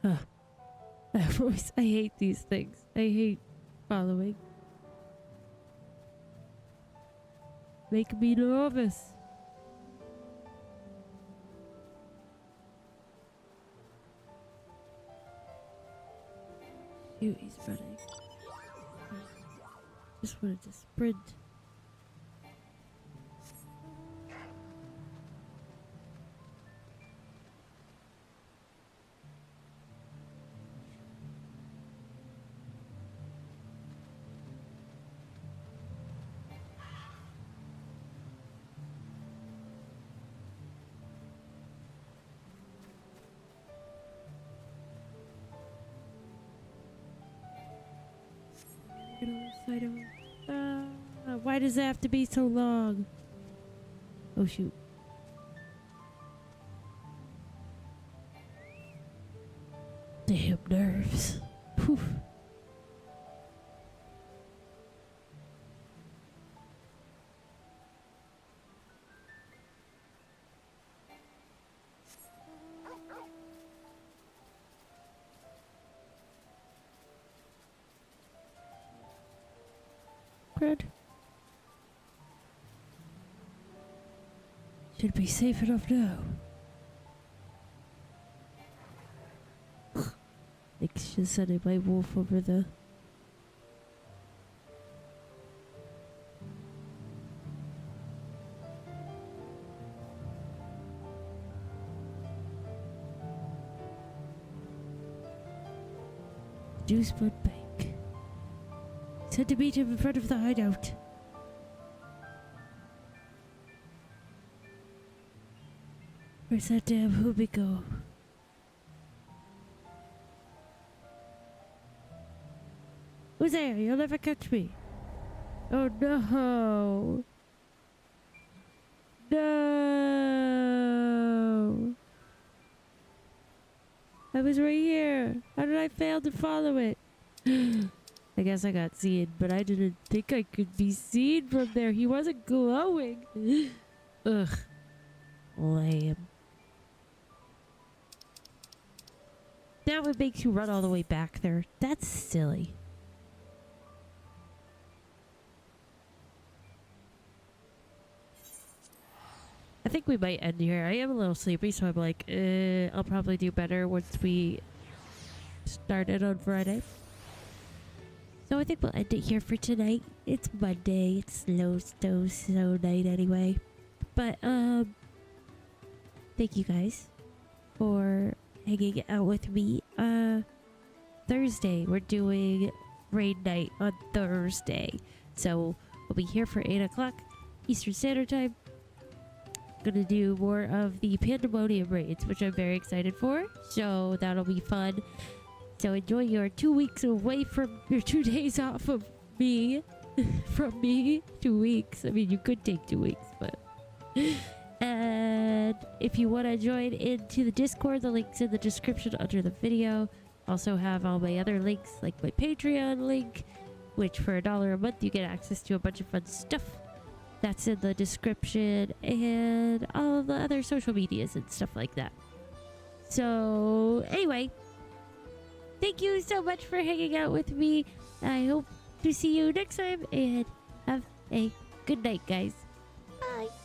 Huh. I hate these things. I hate following. Make me nervous. Shoot, he's running. Just wanted to sprint. Why does it have to be so long? Oh shoot. Damn nerves. Poof. Good. Should be safe enough now. Like she's sending my wolf over the... Juicebud Bank. Said to meet him in front of the hideout. Where's that damn hoobie go? Who's there? You'll never catch me. Oh no. No. I was right here. How did I fail to follow it? I guess I got seen, but I didn't think I could be seen from there. He wasn't glowing. Ugh. Lame. Now it makes you run all the way back there. That's silly. I think we might end here. I am a little sleepy, so I'm like, I'll probably do better once we start it on Friday. So I think we'll end it here for tonight. It's Monday. It's slow night anyway. But, thank you guys for hanging out with me. Thursday, we're doing raid night on Thursday. So we'll be here for 8 o'clock Eastern Standard Time. Gonna do more of the Pandemonium raids, which I'm very excited for. So that'll be fun. So enjoy your 2 weeks away from your 2 days off of me. From me, 2 weeks. I mean, you could take 2 weeks, but... And if you want to join into the Discord, the link's in the description under the video. Also have all my other links, like my Patreon link, which for $1 a month you get access to a bunch of fun stuff. That's in the description and all the other social medias and stuff like that. So anyway, thank you so much for hanging out with me. I hope to see you next time and have a good night, guys. Bye.